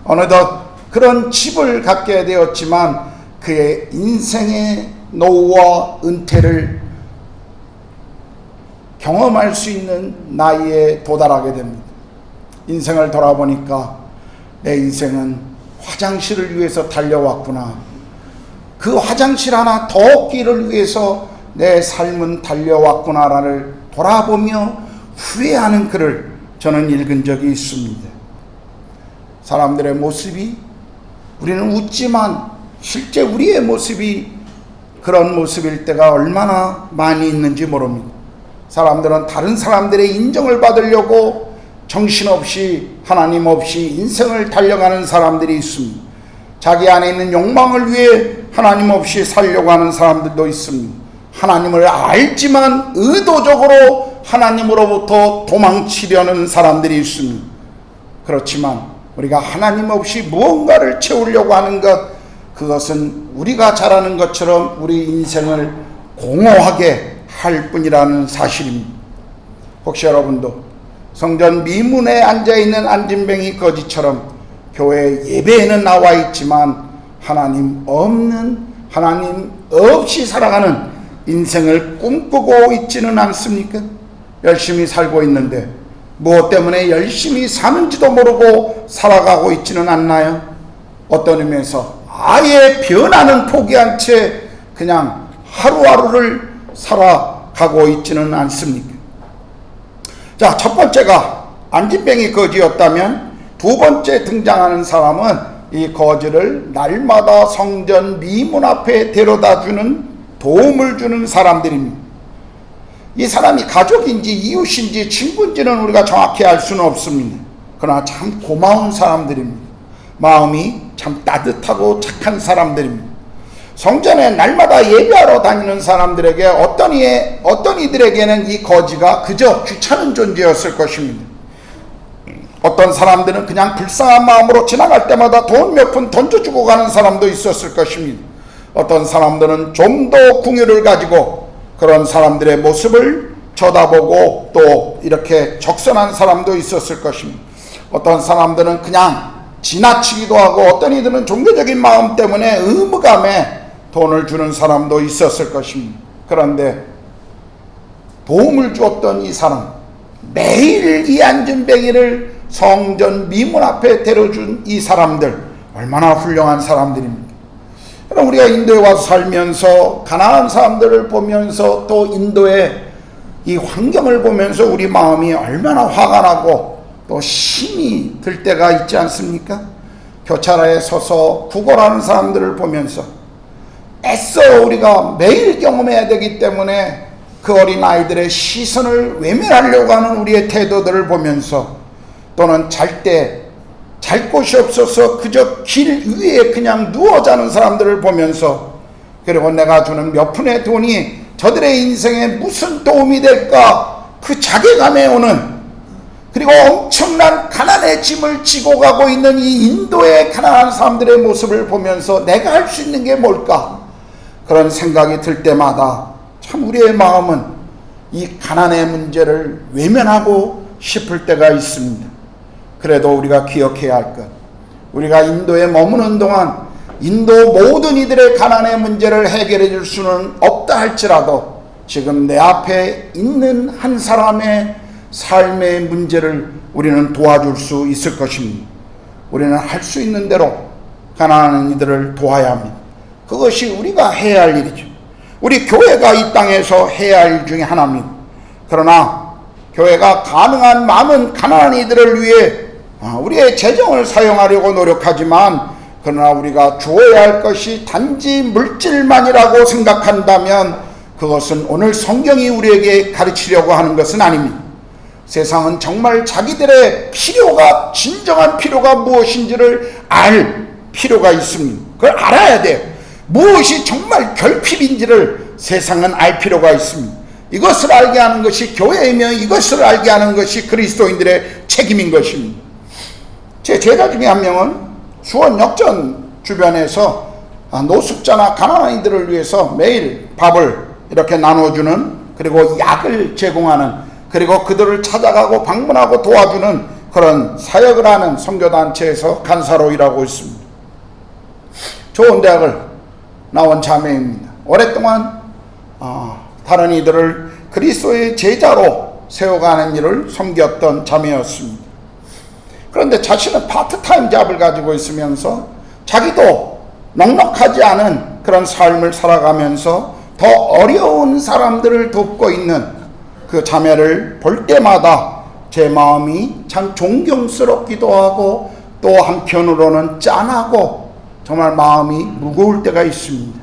어느덧 그런 집을 갖게 되었지만 그의 인생의 노후와 은퇴를 경험할 수 있는 나이에 도달하게 됩니다. 인생을 돌아보니까 내 인생은 화장실을 위해서 달려왔구나, 그 화장실 하나 더 얻기를 위해서 내 삶은 달려왔구나를 돌아보며 후회하는 글을 저는 읽은 적이 있습니다. 사람들의 모습이, 우리는 웃지만 실제 우리의 모습이 그런 모습일 때가 얼마나 많이 있는지 모릅니다. 사람들은 다른 사람들의 인정을 받으려고 정신없이, 하나님 없이 인생을 달려가는 사람들이 있습니다. 자기 안에 있는 욕망을 위해 하나님 없이 살려고 하는 사람들도 있습니다. 하나님을 알지만 의도적으로 하나님으로부터 도망치려는 사람들이 있습니다. 그렇지만 우리가 하나님 없이 무언가를 채우려고 하는 것, 그것은 우리가 잘하는 것처럼 우리 인생을 공허하게 할 뿐이라는 사실입니다. 혹시 여러분도 성전 미문에 앉아있는 안진뱅이 거지처럼 교회 예배에는 나와 있지만 하나님 없는, 하나님 없이 살아가는 인생을 꿈꾸고 있지는 않습니까? 열심히 살고 있는데 무엇 때문에 열심히 사는지도 모르고 살아가고 있지는 않나요? 어떤 의미에서 아예 변화는 포기한 채 그냥 하루하루를 살아가고 있지는 않습니까? 자, 첫 번째가 안진뱅이 거지였다면 두 번째 등장하는 사람은 이 거지를 날마다 성전 미문 앞에 데려다주는, 도움을 주는 사람들입니다. 이 사람이 가족인지 이웃인지 친구인지는 우리가 정확히 알 수는 없습니다. 그러나 참 고마운 사람들입니다. 마음이 참 따뜻하고 착한 사람들입니다. 성전에 날마다 예배하러 다니는 사람들에게 어떤 이들에게는 이 거지가 그저 귀찮은 존재였을 것입니다. 어떤 사람들은 그냥 불쌍한 마음으로 지나갈 때마다 돈 몇 푼 던져주고 가는 사람도 있었을 것입니다. 어떤 사람들은 좀 더 궁유를 가지고 그런 사람들의 모습을 쳐다보고 또 이렇게 적선한 사람도 있었을 것입니다. 어떤 사람들은 그냥 지나치기도 하고 어떤 이들은 종교적인 마음 때문에 의무감에 돈을 주는 사람도 있었을 것입니다. 그런데 도움을 주었던 이 사람, 매일 이 안전뱅이를 성전 미문 앞에 데려준 이 사람들 얼마나 훌륭한 사람들입니까? 그럼 우리가 인도에 와서 살면서 가나안 사람들을 보면서 또 인도의 이 환경을 보면서 우리 마음이 얼마나 화가 나고 또 힘이 들 때가 있지 않습니까? 교차로에 서서 구걸하는 사람들을 보면서 애써 우리가 매일 경험해야 되기 때문에 그 어린아이들의 시선을 외면하려고 하는 우리의 태도들을 보면서 또는 잘 때 잘 곳이 없어서 그저 길 위에 그냥 누워 자는 사람들을 보면서 그리고 내가 주는 몇 푼의 돈이 저들의 인생에 무슨 도움이 될까 그 자괴감에 오는 그리고 엄청난 가난의 짐을 지고 가고 있는 이 인도의 가난한 사람들의 모습을 보면서 내가 할 수 있는 게 뭘까 그런 생각이 들 때마다 참 우리의 마음은 이 가난의 문제를 외면하고 싶을 때가 있습니다. 그래도 우리가 기억해야 할 것, 우리가 인도에 머무는 동안 인도 모든 이들의 가난의 문제를 해결해 줄 수는 없다 할지라도 지금 내 앞에 있는 한 사람의 삶의 문제를 우리는 도와줄 수 있을 것입니다. 우리는 할 수 있는 대로 가난한 이들을 도와야 합니다. 그것이 우리가 해야 할 일이죠. 우리 교회가 이 땅에서 해야 할 일 중에 하나입니다. 그러나 교회가 가능한 많은 가난한 이들을 위해 우리의 재정을 사용하려고 노력하지만 그러나 우리가 주어야 할 것이 단지 물질만이라고 생각한다면 그것은 오늘 성경이 우리에게 가르치려고 하는 것은 아닙니다. 세상은 정말 자기들의 필요가 진정한 필요가 무엇인지를 알 필요가 있습니다. 그걸 알아야 돼요. 무엇이 정말 결핍인지를 세상은 알 필요가 있습니다. 이것을 알게 하는 것이 교회이며 이것을 알게 하는 것이 그리스도인들의 책임인 것입니다. 제 제자 중에 한 명은 수원 역전 주변에서 노숙자나 가난한 이들을 위해서 매일 밥을 이렇게 나눠주는 그리고 약을 제공하는 그리고 그들을 찾아가고 방문하고 도와주는 그런 사역을 하는 선교단체에서 간사로 일하고 있습니다. 좋은 대학을 나온 자매입니다. 오랫동안 다른 이들을 그리스도의 제자로 세워가는 일을 섬겼던 자매였습니다. 그런데 자신은 파트타임 잡을 가지고 있으면서 자기도 넉넉하지 않은 그런 삶을 살아가면서 더 어려운 사람들을 돕고 있는 그 자매를 볼 때마다 제 마음이 참 존경스럽기도 하고 또 한편으로는 짠하고 정말 마음이 무거울 때가 있습니다.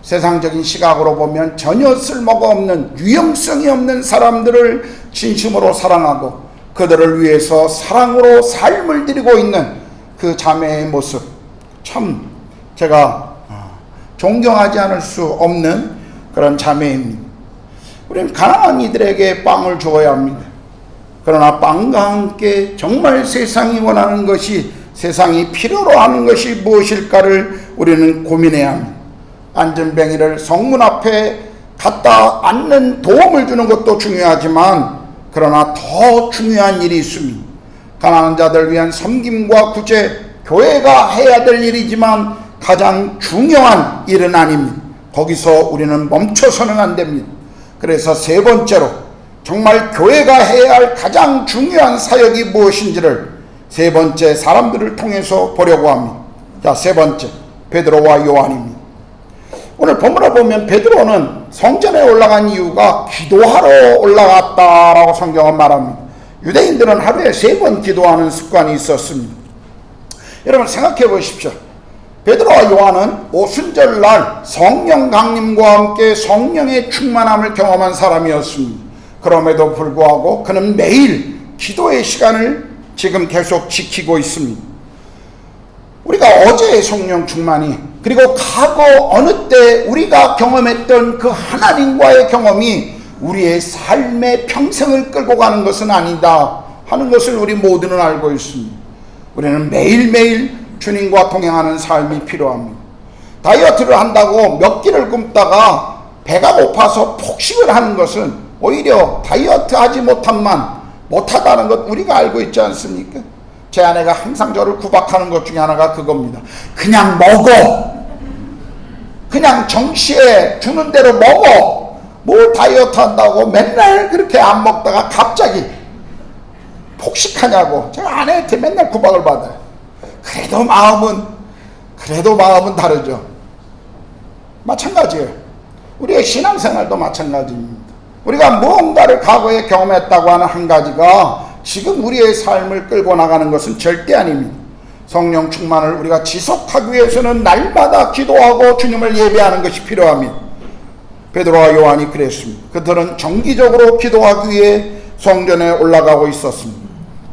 세상적인 시각으로 보면 전혀 쓸모가 없는 유용성이 없는 사람들을 진심으로 사랑하고 그들을 위해서 사랑으로 삶을 드리고 있는 그 자매의 모습 참 제가 존경하지 않을 수 없는 그런 자매입니다. 우리는 가난한 이들에게 빵을 주어야 합니다. 그러나 빵과 함께 정말 세상이 원하는 것이 세상이 필요로 하는 것이 무엇일까를 우리는 고민해야 합니다. 안전뱅이를 성문 앞에 갖다 앉는 도움을 주는 것도 중요하지만 그러나 더 중요한 일이 있습니다. 가난한 자들 위한 섬김과 구제, 교회가 해야 될 일이지만 가장 중요한 일은 아닙니다. 거기서 우리는 멈춰서는 안 됩니다. 그래서 세 번째로 정말 교회가 해야 할 가장 중요한 사역이 무엇인지를 세 번째 사람들을 통해서 보려고 합니다. 자, 세 번째 베드로와 요한입니다. 오늘 본문을 보면 베드로는 성전에 올라간 이유가 기도하러 올라갔다라고 성경은 말합니다. 유대인들은 하루에 3번 기도하는 습관이 있었습니다. 여러분 생각해 보십시오. 베드로와 요한은 오순절날 성령 강림과 함께 성령의 충만함을 경험한 사람이었습니다. 그럼에도 불구하고 그는 매일 기도의 시간을 지금 계속 지키고 있습니다. 우리가 어제의 성령 충만이 그리고 과거 어느 때 우리가 경험했던 그 하나님과의 경험이 우리의 삶의 평생을 끌고 가는 것은 아니다 하는 것을 우리 모두는 알고 있습니다. 우리는 매일매일 주님과 동행하는 삶이 필요합니다. 다이어트를 한다고 몇 끼를 굶다가 배가 고파서 폭식을 하는 것은 오히려 다이어트 하지 못하다는 것 우리가 알고 있지 않습니까? 제 아내가 항상 저를 구박하는 것 중에 하나가 그겁니다. 그냥 먹어. 그냥 정시에 주는 대로 먹어. 뭐 다이어트 한다고 맨날 그렇게 안 먹다가 갑자기 폭식하냐고 제가 아내한테 맨날 구박을 받아요. 그래도 마음은 다르죠. 마찬가지예요. 우리의 신앙생활도 마찬가지입니다. 우리가 무언가를 과거에 경험했다고 하는 한 가지가 지금 우리의 삶을 끌고 나가는 것은 절대 아닙니다. 성령 충만을 우리가 지속하기 위해서는 날마다 기도하고 주님을 예배하는 것이 필요합니다. 베드로와 요한이 그랬습니다. 그들은 정기적으로 기도하기 위해 성전에 올라가고 있었습니다.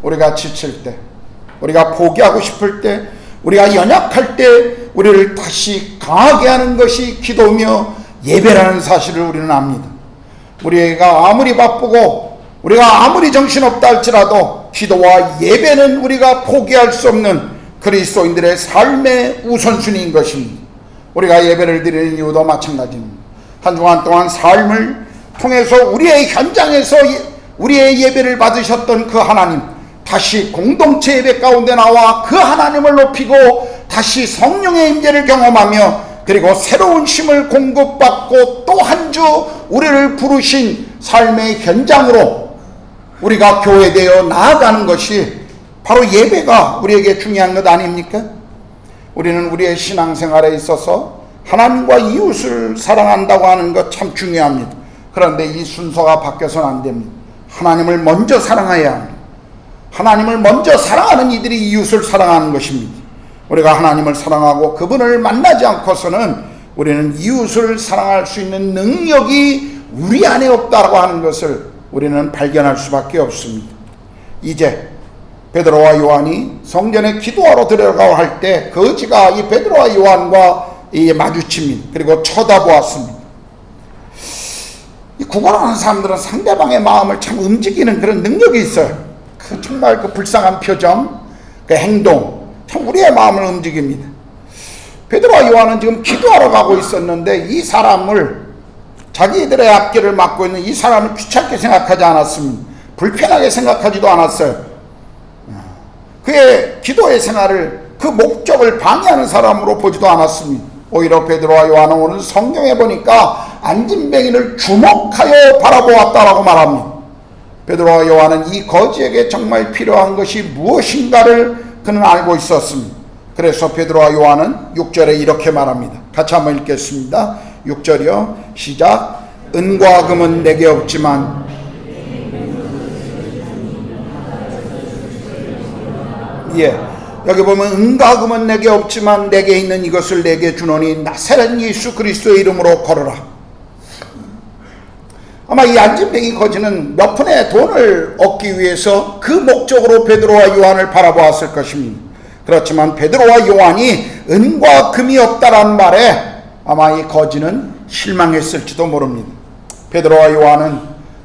우리가 지칠 때, 우리가 포기하고 싶을 때, 우리가 연약할 때 우리를 다시 강하게 하는 것이 기도며 예배라는 사실을 우리는 압니다. 우리가 아무리 바쁘고 우리가 아무리 정신없다 할지라도 기도와 예배는 우리가 포기할 수 없는 그리스도인들의 삶의 우선순위인 것입니다. 우리가 예배를 드리는 이유도 마찬가지입니다. 한 주간 동안 삶을 통해서 우리의 현장에서 우리의 예배를 받으셨던 그 하나님, 다시 공동체 예배 가운데 나와 그 하나님을 높이고 다시 성령의 임재를 경험하며 그리고 새로운 힘을 공급받고 또 한 주 우리를 부르신 삶의 현장으로 우리가 교회되어 나아가는 것이 바로 예배가 우리에게 중요한 것 아닙니까? 우리는 우리의 신앙생활에 있어서 하나님과 이웃을 사랑한다고 하는 것 참 중요합니다. 그런데 이 순서가 바뀌어서는 안 됩니다. 하나님을 먼저 사랑해야 합니다. 하나님을 먼저 사랑하는 이들이 이웃을 사랑하는 것입니다. 우리가 하나님을 사랑하고 그분을 만나지 않고서는 우리는 이웃을 사랑할 수 있는 능력이 우리 안에 없다고 하는 것을 우리는 발견할 수밖에 없습니다. 이제 베드로와 요한이 성전에 기도하러 들어가고 할 때 거지가 이 베드로와 요한과 마주칩니다. 그리고 쳐다보았습니다. 이 구걸하는 사람들은 상대방의 마음을 참 움직이는 그런 능력이 있어요. 정말 그 불쌍한 표정, 그 행동, 참 우리의 마음을 움직입니다. 베드로와 요한은 지금 기도하러 가고 있었는데 이 사람을, 자기들의 앞길을 막고 있는 이 사람을 귀찮게 생각하지 않았습니다. 불편하게 생각하지도 않았어요. 그의 기도의 생활을, 그 목적을 방해하는 사람으로 보지도 않았습니다. 오히려 베드로와 요한은 오늘 성경에 보니까 안진뱅이를 주목하여 바라보았다라고 말합니다. 베드로와 요한은 이 거지에게 정말 필요한 것이 무엇인가를 그는 알고 있었습니다. 그래서 베드로와 요한은 6절에 이렇게 말합니다. 같이 한번 읽겠습니다. 6절이요. 시작. 은과 금은 내게 없지만 여기 보면 은과 금은 내게 없지만 내게 있는 이것을 내게 주노니 나사렛 예수 그리스도의 이름으로 걸어라. 아마 이 안진뱅이 거지는 몇 푼의 돈을 얻기 위해서 그 목적으로 베드로와 요한을 바라보았을 것입니다. 그렇지만 베드로와 요한이 은과 금이 없다라는 말에 아마 이 거지는 실망했을지도 모릅니다. 베드로와 요한은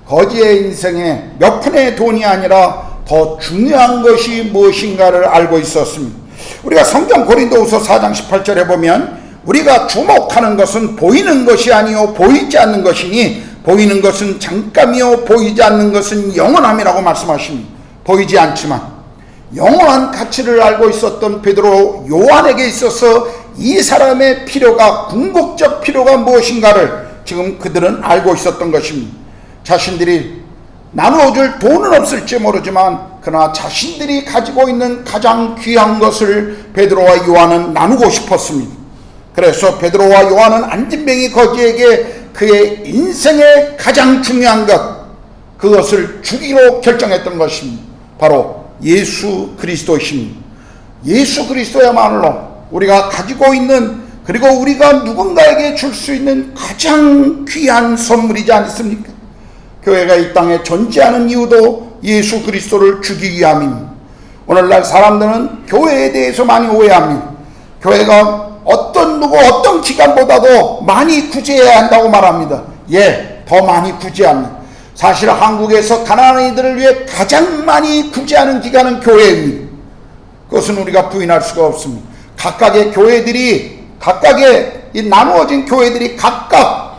거지의 인생에 몇 푼의 돈이 아니라 더 중요한 것이 무엇인가를 알고 있었습니다. 우리가 성경 고린도후서 4장 18절에 보면 우리가 주목하는 것은 보이는 것이 아니요 보이지 않는 것이니 보이는 것은 잠깐이요 보이지 않는 것은 영원함이라고 말씀하십니다. 보이지 않지만 영원한 가치를 알고 있었던 베드로 요한에게 있어서 이 사람의 필요가, 궁극적 필요가 무엇인가를 지금 그들은 알고 있었던 것입니다. 자신들이 나누어줄 돈은 없을지 모르지만 그러나 자신들이 가지고 있는 가장 귀한 것을 베드로와 요한은 나누고 싶었습니다. 그래서 베드로와 요한은 안진뱅이 거지에게 그의 인생의 가장 중요한 것, 그것을 주기로 결정했던 것입니다. 바로 예수 그리스도이십니다. 예수 그리스도야말로 우리가 가지고 있는, 그리고 우리가 누군가에게 줄 수 있는 가장 귀한 선물이지 않습니까? 교회가 이 땅에 존재하는 이유도 예수 그리스도를 주기 위함입니다. 오늘날 사람들은 교회에 대해서 많이 오해합니다. 교회가 어떤 기관보다도 많이 구제해야 한다고 말합니다. 더 많이 구제합니다. 사실 한국에서 가난한 이들을 위해 가장 많이 구제하는 기관은 교회입니다. 그것은 우리가 부인할 수가 없습니다. 각각의 교회들이, 각각의 이 나누어진 교회들이 각각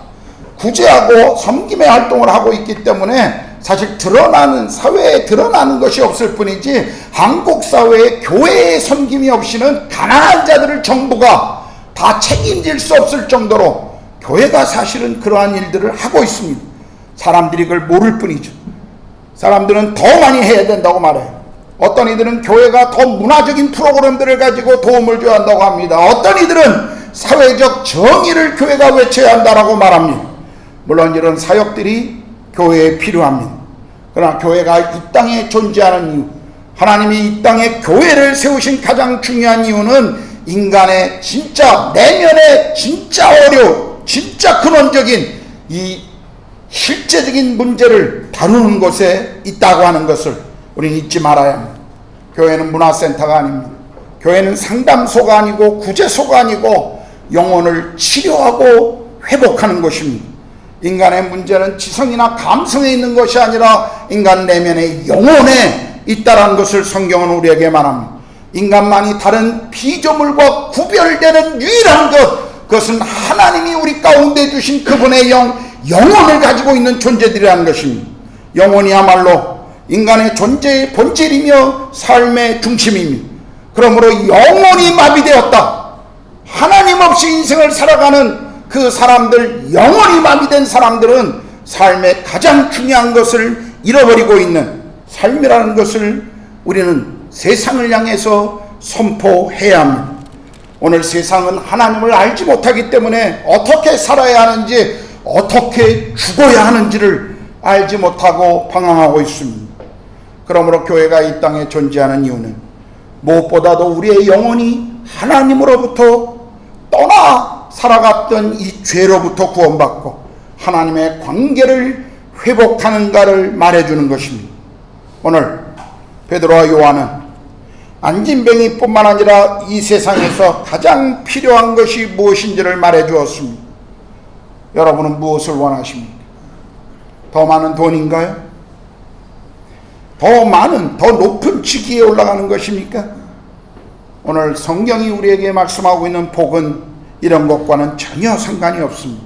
구제하고 섬김의 활동을 하고 있기 때문에 사실 드러나는, 사회에 드러나는 것이 없을 뿐이지 한국 사회에 교회의 섬김이 없이는 가난한 자들을 정부가 다 책임질 수 없을 정도로 교회가 사실은 그러한 일들을 하고 있습니다. 사람들이 그걸 모를 뿐이죠. 사람들은 더 많이 해야 된다고 말해요. 어떤 이들은 교회가 더 문화적인 프로그램들을 가지고 도움을 줘야 한다고 합니다. 어떤 이들은 사회적 정의를 교회가 외쳐야 한다라고 말합니다. 물론 이런 사역들이 교회에 필요합니다. 그러나 교회가 이 땅에 존재하는 이유, 하나님이 이 땅에 교회를 세우신 가장 중요한 이유는 인간의 진짜 내면의 진짜 진짜 근원적인 이 실제적인 문제를 다루는 곳에 있다고 하는 것을 우리는 잊지 말아야 합니다. 교회는 문화센터가 아닙니다. 교회는 상담소가 아니고 구제소가 아니고 영혼을 치료하고 회복하는 것입니다. 인간의 문제는 지성이나 감성에 있는 것이 아니라 인간 내면의 영혼에 있다는 것을 성경은 우리에게 말합니다. 인간만이 다른 피조물과 구별되는 유일한 그것은 하나님이 우리 가운데 주신 그분의 영혼을 가지고 있는 존재들이라는 것입니다. 영혼이야말로 인간의 존재의 본질이며 삶의 중심입니다. 그러므로 영혼이 마비되었다. 하나님 없이 인생을 살아가는 그 사람들, 영혼이 마비된 사람들은 삶의 가장 중요한 것을 잃어버리고 있는 삶이라는 것을 우리는 세상을 향해서 선포해야 합니다. 오늘 세상은 하나님을 알지 못하기 때문에 어떻게 살아야 하는지, 어떻게 죽어야 하는지를 알지 못하고 방황하고 있습니다. 그러므로 교회가 이 땅에 존재하는 이유는 무엇보다도 우리의 영혼이 하나님으로부터 떠나 살아갔던 이 죄로부터 구원받고 하나님의 관계를 회복하는가를 말해주는 것입니다. 오늘 베드로와 요한은 안진뱅이뿐만 아니라 이 세상에서 가장 필요한 것이 무엇인지를 말해주었습니다. 여러분은 무엇을 원하십니까? 더 많은 돈인가요? 더 높은 직위에 올라가는 것입니까? 오늘 성경이 우리에게 말씀하고 있는 복은 이런 것과는 전혀 상관이 없습니다.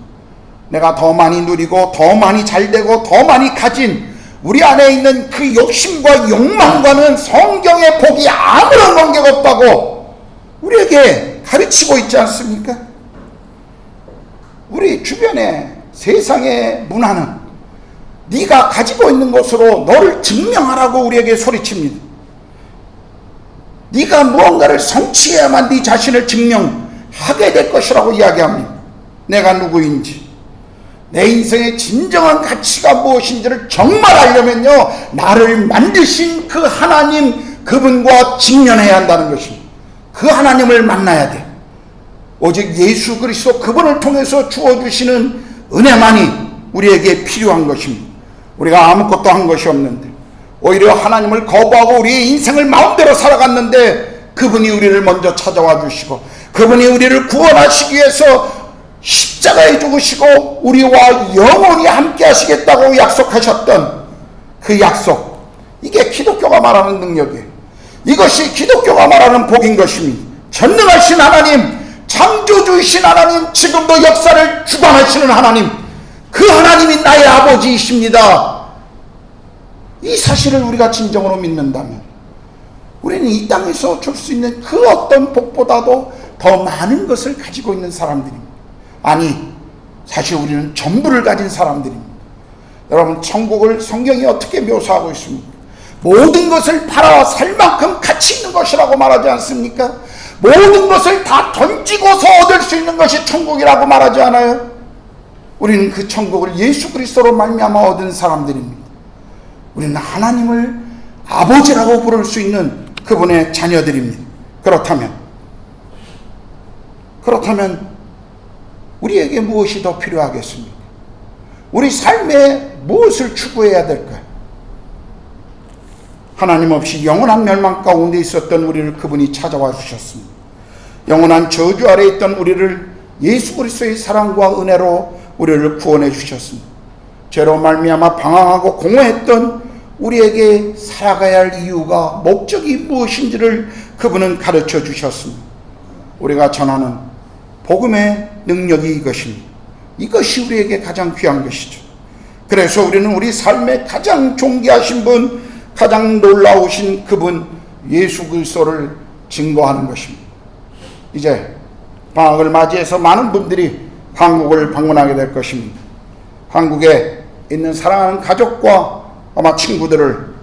내가 더 많이 누리고 더 많이 잘되고 더 많이 가진 우리 안에 있는 그 욕심과 욕망과는 성경의 복이 아무런 관계가 없다고 우리에게 가르치고 있지 않습니까? 우리 주변의 세상의 문화는 네가 가지고 있는 것으로 너를 증명하라고 우리에게 소리칩니다. 네가 무언가를 성취해야만 네 자신을 증명하게 될 것이라고 이야기합니다. 내가 누구인지, 내 인생의 진정한 가치가 무엇인지를 정말 알려면요, 나를 만드신 그 하나님, 그분과 직면해야 한다는 것입니다. 그 하나님을 만나야 돼. 오직 예수 그리스도 그분을 통해서 주어주시는 은혜만이 우리에게 필요한 것입니다. 우리가 아무것도 한 것이 없는데 오히려 하나님을 거부하고 우리의 인생을 마음대로 살아갔는데 그분이 우리를 먼저 찾아와 주시고 그분이 우리를 구원하시기 위해서 십자가에 죽으시고 우리와 영원히 함께 하시겠다고 약속하셨던 그 약속, 이게 기독교가 말하는 능력이에요. 이것이 기독교가 말하는 복인 것입니다. 전능하신 하나님, 창조주이신 하나님, 지금도 역사를 주관하시는 하나님, 그 하나님이 나의 아버지이십니다. 이 사실을 우리가 진정으로 믿는다면 우리는 이 땅에서 줄 수 있는 그 어떤 복보다도 더 많은 것을 가지고 있는 사람들입니다. 아니, 사실 우리는 전부를 가진 사람들입니다. 여러분, 천국을 성경이 어떻게 묘사하고 있습니까? 모든 것을 팔아 살 만큼 가치 있는 것이라고 말하지 않습니까? 모든 것을 다 던지고서 얻을 수 있는 것이 천국이라고 말하지 않아요? 우리는 그 천국을 예수 그리스도로 말미암아 얻은 사람들입니다. 우리는 하나님을 아버지라고 부를 수 있는 그분의 자녀들입니다. 그렇다면 우리에게 무엇이 더 필요하겠습니까? 우리 삶에 무엇을 추구해야 될까요? 하나님 없이 영원한 멸망 가운데 있었던 우리를 그분이 찾아와 주셨습니다. 영원한 저주 아래 있던 우리를 예수 그리스도의 사랑과 은혜로 우리를 구원해 주셨습니다. 죄로 말미암아 방황하고 공허했던 우리에게 살아가야 할 이유가, 목적이 무엇인지를 그분은 가르쳐 주셨습니다. 우리가 전하는 복음의 능력이 이것입니다. 이것이 우리에게 가장 귀한 것이죠. 그래서 우리는 우리 삶에 가장 존귀하신 분, 가장 놀라우신 그분 예수 그리스도를 증거하는 것입니다. 이제 방학을 맞이해서 많은 분들이 한국을 방문하게 될 것입니다. 한국에 있는 사랑하는 가족과 아마 친구들을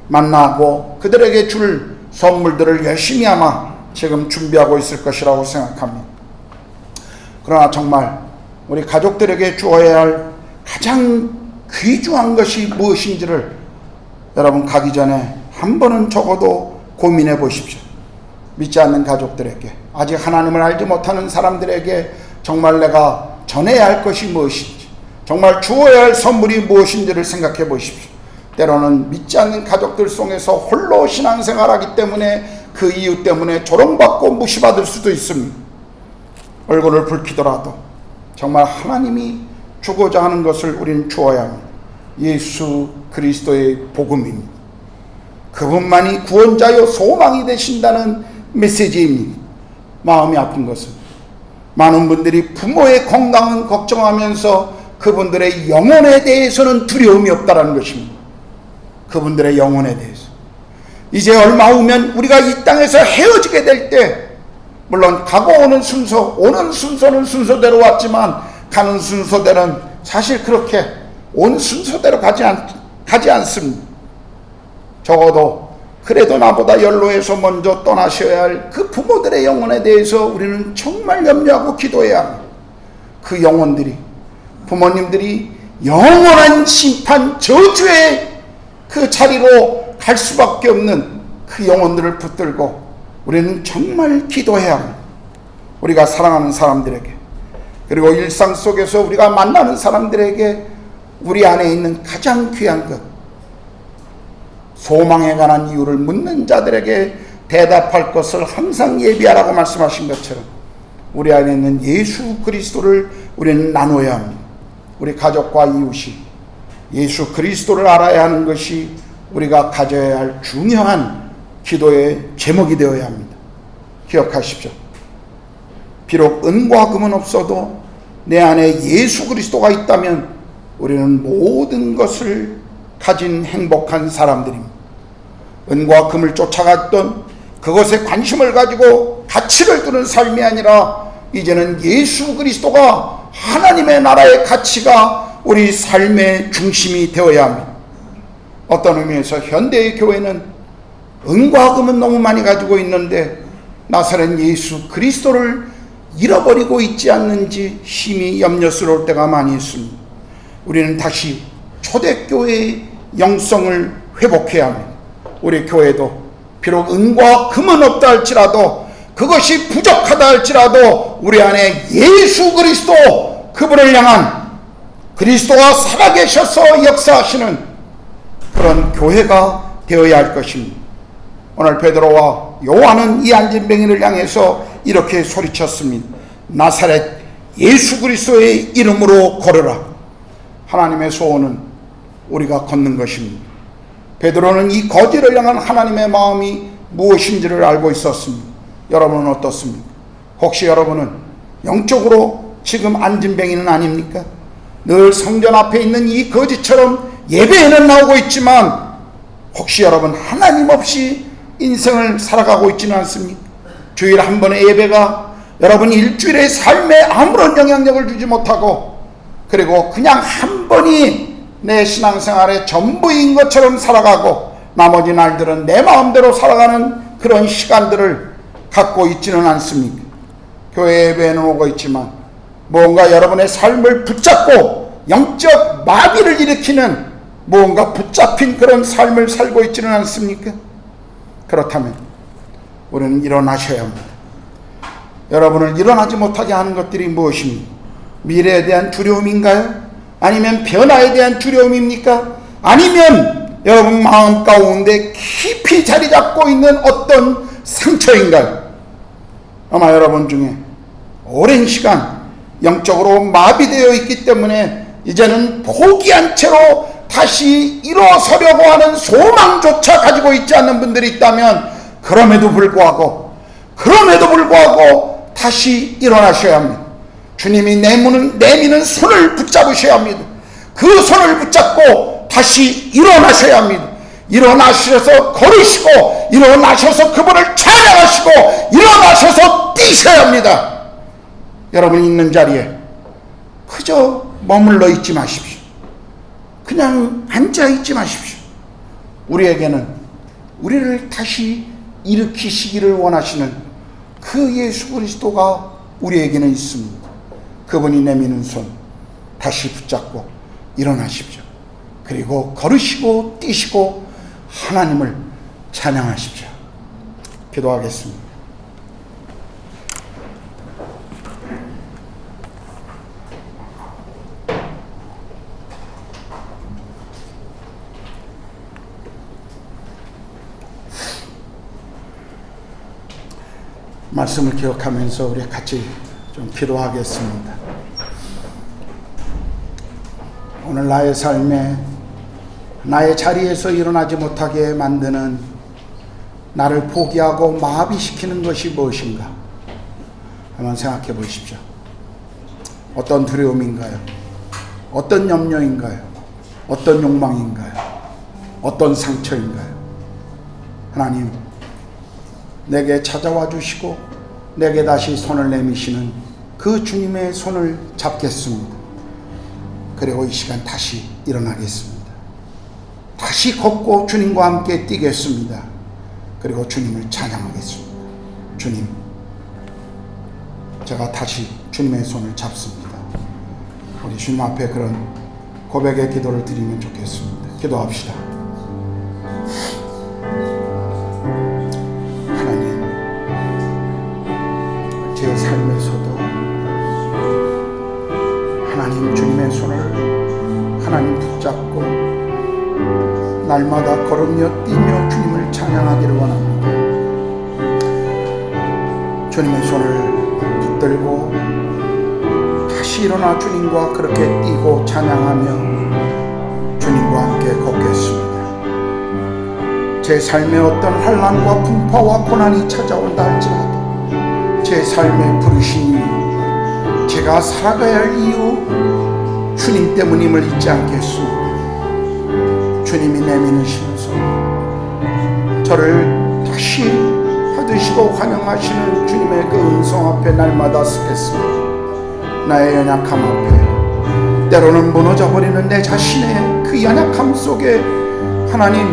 만나고 그들에게 줄 선물들을 열심히 아마 지금 준비하고 있을 것이라고 생각합니다. 그러나 정말 우리 가족들에게 주어야 할 가장 귀중한 것이 무엇인지를 여러분 가기 전에 한 번은 적어도 고민해 보십시오. 믿지 않는 가족들에게, 아직 하나님을 알지 못하는 사람들에게 정말 내가 전해야 할 것이 무엇인지, 정말 주어야 할 선물이 무엇인지를 생각해 보십시오. 때로는 믿지 않는 가족들 속에서 홀로 신앙생활하기 때문에 그 이유 때문에 조롱받고 무시받을 수도 있습니다. 얼굴을 붉히더라도 정말 하나님이 주고자 하는 것을 우리는 주어야 합니다. 예수 그리스도의 복음입니다. 그분만이 구원자요 소망이 되신다는 메시지입니다. 마음이 아픈 것은 많은 분들이 부모의 건강은 걱정하면서 그분들의 영혼에 대해서는 두려움이 없다는 것입니다. 그분들의 영혼에 대해서 이제 얼마 후면 우리가 이 땅에서 헤어지게 될 때, 물론 가고 오는 순서, 오는 순서는 순서대로 왔지만 가는 순서대로는 사실 그렇게 온 순서대로 가지 않습니다. 적어도 그래도 나보다 연로해서 먼저 떠나셔야 할 그 부모들의 영혼에 대해서 우리는 정말 염려하고 기도해야 합니다. 그 영혼들이, 부모님들이 영원한 심판, 저주의 그 자리로 갈 수밖에 없는 그 영혼들을 붙들고 우리는 정말 기도해야 합니다. 우리가 사랑하는 사람들에게, 그리고 일상 속에서 우리가 만나는 사람들에게 우리 안에 있는 가장 귀한 것, 소망에 관한 이유를 묻는 자들에게 대답할 것을 항상 예비하라고 말씀하신 것처럼 우리 안에 있는 예수 그리스도를 우리는 나눠야 합니다. 우리 가족과 이웃이 예수 그리스도를 알아야 하는 것이 우리가 가져야 할 중요한 기도의 제목이 되어야 합니다. 기억하십시오. 비록 은과 금은 없어도 내 안에 예수 그리스도가 있다면 우리는 모든 것을 가진 행복한 사람들입니다. 은과 금을 쫓아갔던 그것에 관심을 가지고 가치를 두는 삶이 아니라 이제는 예수 그리스도가 하나님의 나라의 가치가 우리 삶의 중심이 되어야 합니다. 어떤 의미에서 현대의 교회는 은과 금은 너무 많이 가지고 있는데 나사렛 예수 그리스도를 잃어버리고 있지 않는지 심히 염려스러울 때가 많이 있습니다. 우리는 다시 초대교회의 영성을 회복해야 합니다. 우리 교회도 비록 은과 금은 없다 할지라도, 그것이 부족하다 할지라도 우리 안에 예수 그리스도, 그분을 향한 그리스도가 살아계셔서 역사하시는 그런 교회가 되어야 할 것입니다. 오늘 베드로와 요한은 이 안진뱅이를 향해서 이렇게 소리쳤습니다. 나사렛 예수 그리스도의 이름으로 걸으라. 하나님의 소원은 우리가 걷는 것입니다. 베드로는 이 거지를 향한 하나님의 마음이 무엇인지를 알고 있었습니다. 여러분은 어떻습니까? 혹시 여러분은 영적으로 지금 안진뱅이는 아닙니까? 늘 성전 앞에 있는 이 거지처럼 예배에는 나오고 있지만 혹시 여러분 하나님 없이 인생을 살아가고 있지는 않습니까? 주일 한 번의 예배가 여러분 일주일의 삶에 아무런 영향력을 주지 못하고, 그리고 그냥 한 번이 내 신앙생활의 전부인 것처럼 살아가고 나머지 날들은 내 마음대로 살아가는 그런 시간들을 갖고 있지는 않습니까? 교회 예배에는 오고 있지만 무언가 여러분의 삶을 붙잡고 영적 마비를 일으키는 무언가 붙잡힌 그런 삶을 살고 있지는 않습니까? 그렇다면 우리는 일어나셔야 합니다. 여러분을 일어나지 못하게 하는 것들이 무엇입니까? 미래에 대한 두려움인가요? 아니면 변화에 대한 두려움입니까? 아니면 여러분 마음 가운데 깊이 자리 잡고 있는 어떤 상처인가요? 아마 여러분 중에 오랜 시간 영적으로 마비되어 있기 때문에 이제는 포기한 채로 다시 일어서려고 하는 소망조차 가지고 있지 않는 분들이 있다면 그럼에도 불구하고 다시 일어나셔야 합니다. 주님이 내미는 손을 붙잡으셔야 합니다. 그 손을 붙잡고 다시 일어나셔야 합니다. 일어나셔서 걸으시고 일어나셔서 그분을 찬양하시고 일어나셔서 뛰셔야 합니다. 여러분 있는 자리에 그저 머물러 있지 마십시오. 그냥 앉아 있지 마십시오. 우리에게는 우리를 다시 일으키시기를 원하시는 그 예수 그리스도가 우리에게는 있습니다. 그분이 내미는 손 다시 붙잡고 일어나십시오. 그리고 걸으시고 뛰시고 하나님을 찬양하십시오. 기도하겠습니다. 말씀을 기억하면서 우리 같이 좀 기도하겠습니다. 오늘 나의 삶에 나의 자리에서 일어나지 못하게 만드는 나를 포기하고 마비시키는 것이 무엇인가 한번 생각해 보십시오. 어떤 두려움인가요? 어떤 염려인가요? 어떤 욕망인가요? 어떤 상처인가요? 하나님, 내게 찾아와 주시고 내게 다시 손을 내미시는 그 주님의 손을 잡겠습니다. 그리고 이 시간 다시 일어나겠습니다. 다시 걷고 주님과 함께 뛰겠습니다. 그리고 주님을 찬양하겠습니다. 주님, 제가 다시 주님의 손을 잡습니다. 우리 주님 앞에 그런 고백의 기도를 드리면 좋겠습니다. 기도합시다. 하나님, 제 삶에서도 하나님 주님의 손을 하나님 붙잡고 날마다 걸으며 뛰며 주님을 찬양하기를 원합니다. 주님의 손을 붙들고 다시 일어나 주님과 그렇게 뛰고 찬양하며 주님과 함께 걷겠습니다. 제 삶에 어떤 환난과 풍파와 고난이 찾아온다 할지라도 제 삶의 부르심이 제가 살아가야 할 이유 주님 때문임을 잊지 않겠습니다. 주님이 내미는 손 저를 다시 받으시고 환영하시는 주님의 그 음성 앞에 날마다 서겠습니다. 나의 연약함 앞에 때로는 무너져버리는 내 자신의 그 연약함 속에 하나님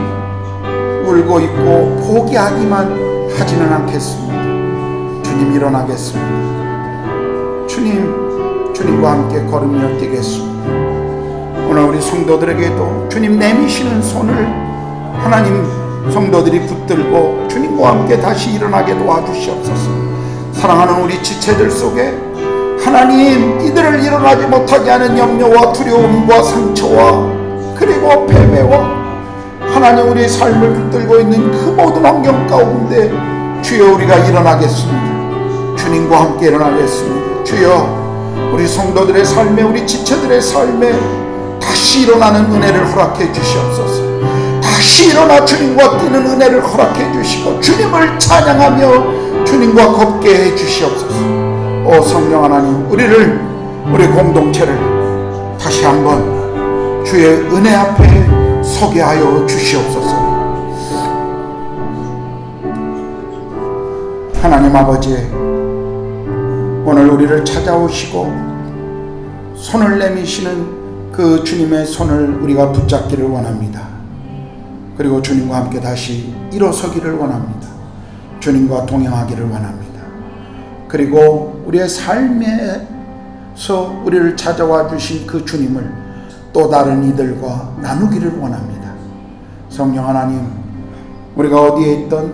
울고 있고 포기하기만 하지는 않겠습니다. 주님 일어나겠습니다. 주님과 함께 걸으며 뛰겠습니다. 오늘 우리 성도들에게도 주님 내미시는 손을 하나님 성도들이 붙들고 주님과 함께 다시 일어나게 도와주시옵소서. 사랑하는 우리 지체들 속에 하나님 이들을 일어나지 못하게 하는 염려와 두려움과 상처와 그리고 패배와 하나님 우리의 삶을 붙들고 있는 그 모든 환경 가운데 주여 우리가 일어나겠습니다. 주님과 함께 일어나겠습니다. 주여 우리 성도들의 삶에 우리 지체들의 삶에 다시 일어나는 은혜를 허락해 주시옵소서. 다시 일어나 주님과 뛰는 은혜를 허락해 주시고 주님을 찬양하며 주님과 걷게 해 주시옵소서. 오 성령 하나님, 우리 공동체를 다시 한번 주의 은혜 앞에 서게 하여 주시옵소서. 하나님 아버지, 오늘 우리를 찾아오시고 손을 내미시는 그 주님의 손을 우리가 붙잡기를 원합니다. 그리고 주님과 함께 다시 일어서기를 원합니다. 주님과 동행하기를 원합니다. 그리고 우리의 삶에서 우리를 찾아와 주신 그 주님을 또 다른 이들과 나누기를 원합니다. 성령 하나님, 우리가 어디에 있든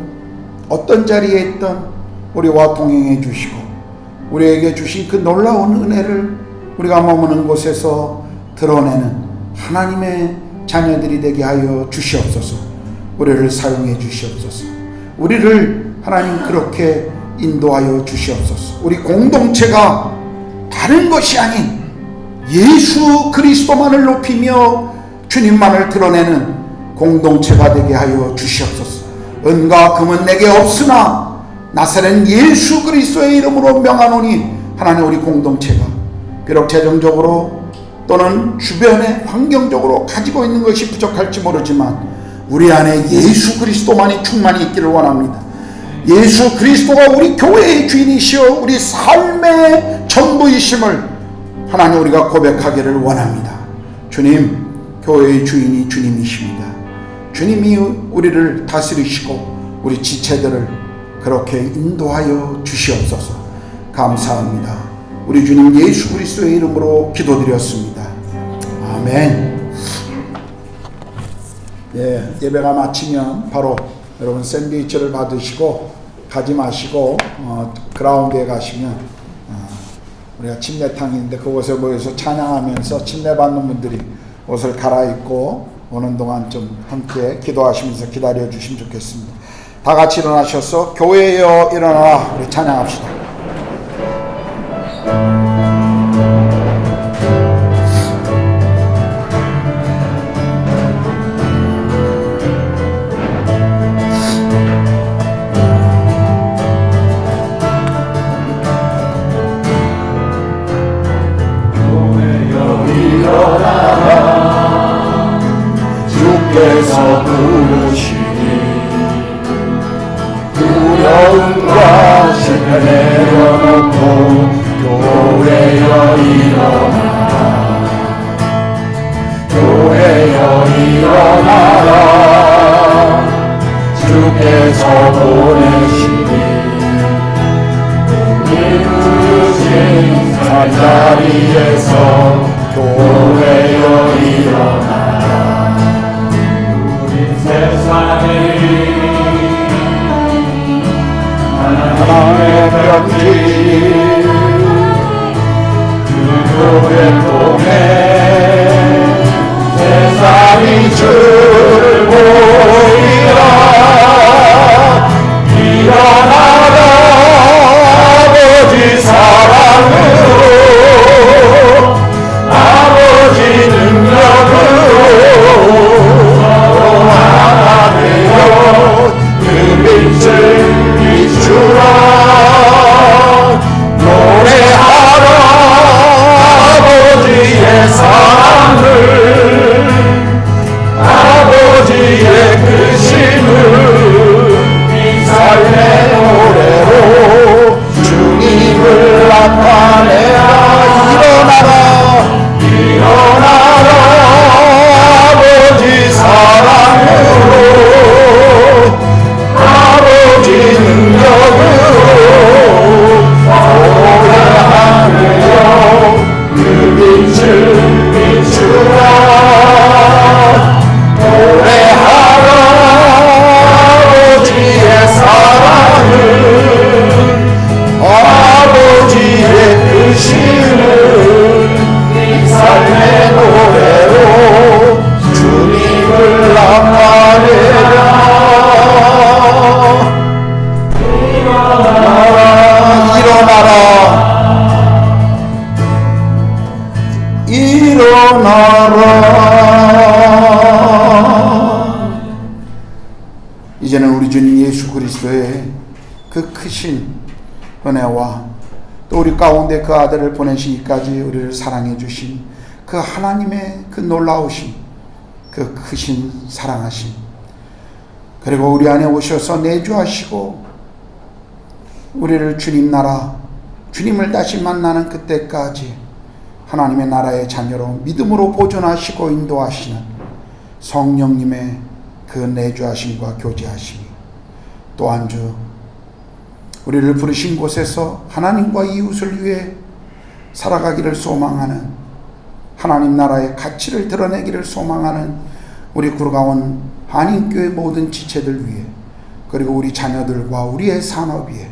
어떤 자리에 있든 우리와 동행해 주시고 우리에게 주신 그 놀라운 은혜를 우리가 머무는 곳에서 드러내는 하나님의 자녀들이 되게 하여 주시옵소서. 우리를 사용해 주시옵소서. 우리를 하나님 그렇게 인도하여 주시옵소서. 우리 공동체가 다른 것이 아닌 예수 그리스도만을 높이며 주님만을 드러내는 공동체가 되게 하여 주시옵소서. 은과 금은 내게 없으나 나사렛 예수 그리스도의 이름으로 명하노니 하나님 우리 공동체가 비록 재정적으로 또는 주변에 환경적으로 가지고 있는 것이 부족할지 모르지만 우리 안에 예수 그리스도만이 충만히 있기를 원합니다. 예수 그리스도가 우리 교회의 주인이시여 우리 삶의 전부이심을 하나님 우리가 고백하기를 원합니다. 주님, 교회의 주인이 주님이십니다. 주님이 우리를 다스리시고 우리 지체들을 그렇게 인도하여 주시옵소서. 감사합니다. 우리 주님 예수 그리스도의 이름으로 기도드렸습니다. 아멘. 예, 예배가 마치면 바로 여러분 샌드위치를 받으시고 가지 마시고 그라운드에 가시면 우리가 침례탕인데 그곳에 모여서 찬양하면서 침례 받는 분들이 옷을 갈아입고 오는 동안 좀 함께 기도하시면서 기다려 주시면 좋겠습니다. 다 같이 일어나셔서 교회여 일어나라 우리 찬양합시다. 주께서 부르시니 두려움과 실패 내려놓고 교회여 일어나라 교회여 일어나라 주께서 보내시니 우리 부르신 산자리에서 교회여 일어나라 세상에 하나님의 편지 그 교회 통해 세상이 주를 보이라 일어나라 아버지 사랑으로 아버지 능력으로 그 빛을 비추라 노래하라 아버지의 사랑을 아버지의 크심을 이 삶의 노래로 주님을 나타내라 일어나라 일어나라 아버지 사랑으로 아버지 능력으로 노래하며 그 빛을 비추라 노래하라 아버지의 사랑을 아버지의 크심을 이 삶의 노래로 주님을 나타내라 일어나라. 이제는 우리 주님 예수 그리스도의 그 크신 은혜와 또 우리 가운데 그 아들을 보내시기까지 우리를 사랑해 주신 그 하나님의 그 놀라우신 그 크신 사랑하심 그리고 우리 안에 오셔서 내주하시고 우리를 주님 나라 주님을 다시 만나는 그때까지 하나님의 나라의 자녀로 믿음으로 보존하시고 인도하시는 성령님의 그 내주하심과 교제하심이 또한 주 우리를 부르신 곳에서 하나님과 이웃을 위해 살아가기를 소망하는 하나님 나라의 가치를 드러내기를 소망하는 우리 구르가온 한인교회 모든 지체들 위해 그리고 우리 자녀들과 우리의 산업 위에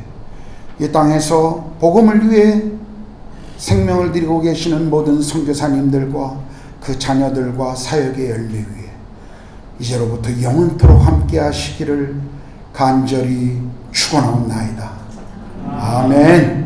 이 땅에서 복음을 위해 생명을 드리고 계시는 모든 선교사님들과 그 자녀들과 사역의 열매 위에 이제로부터 영원토록 함께 하시기를 간절히 축원하옵나이다. 아멘.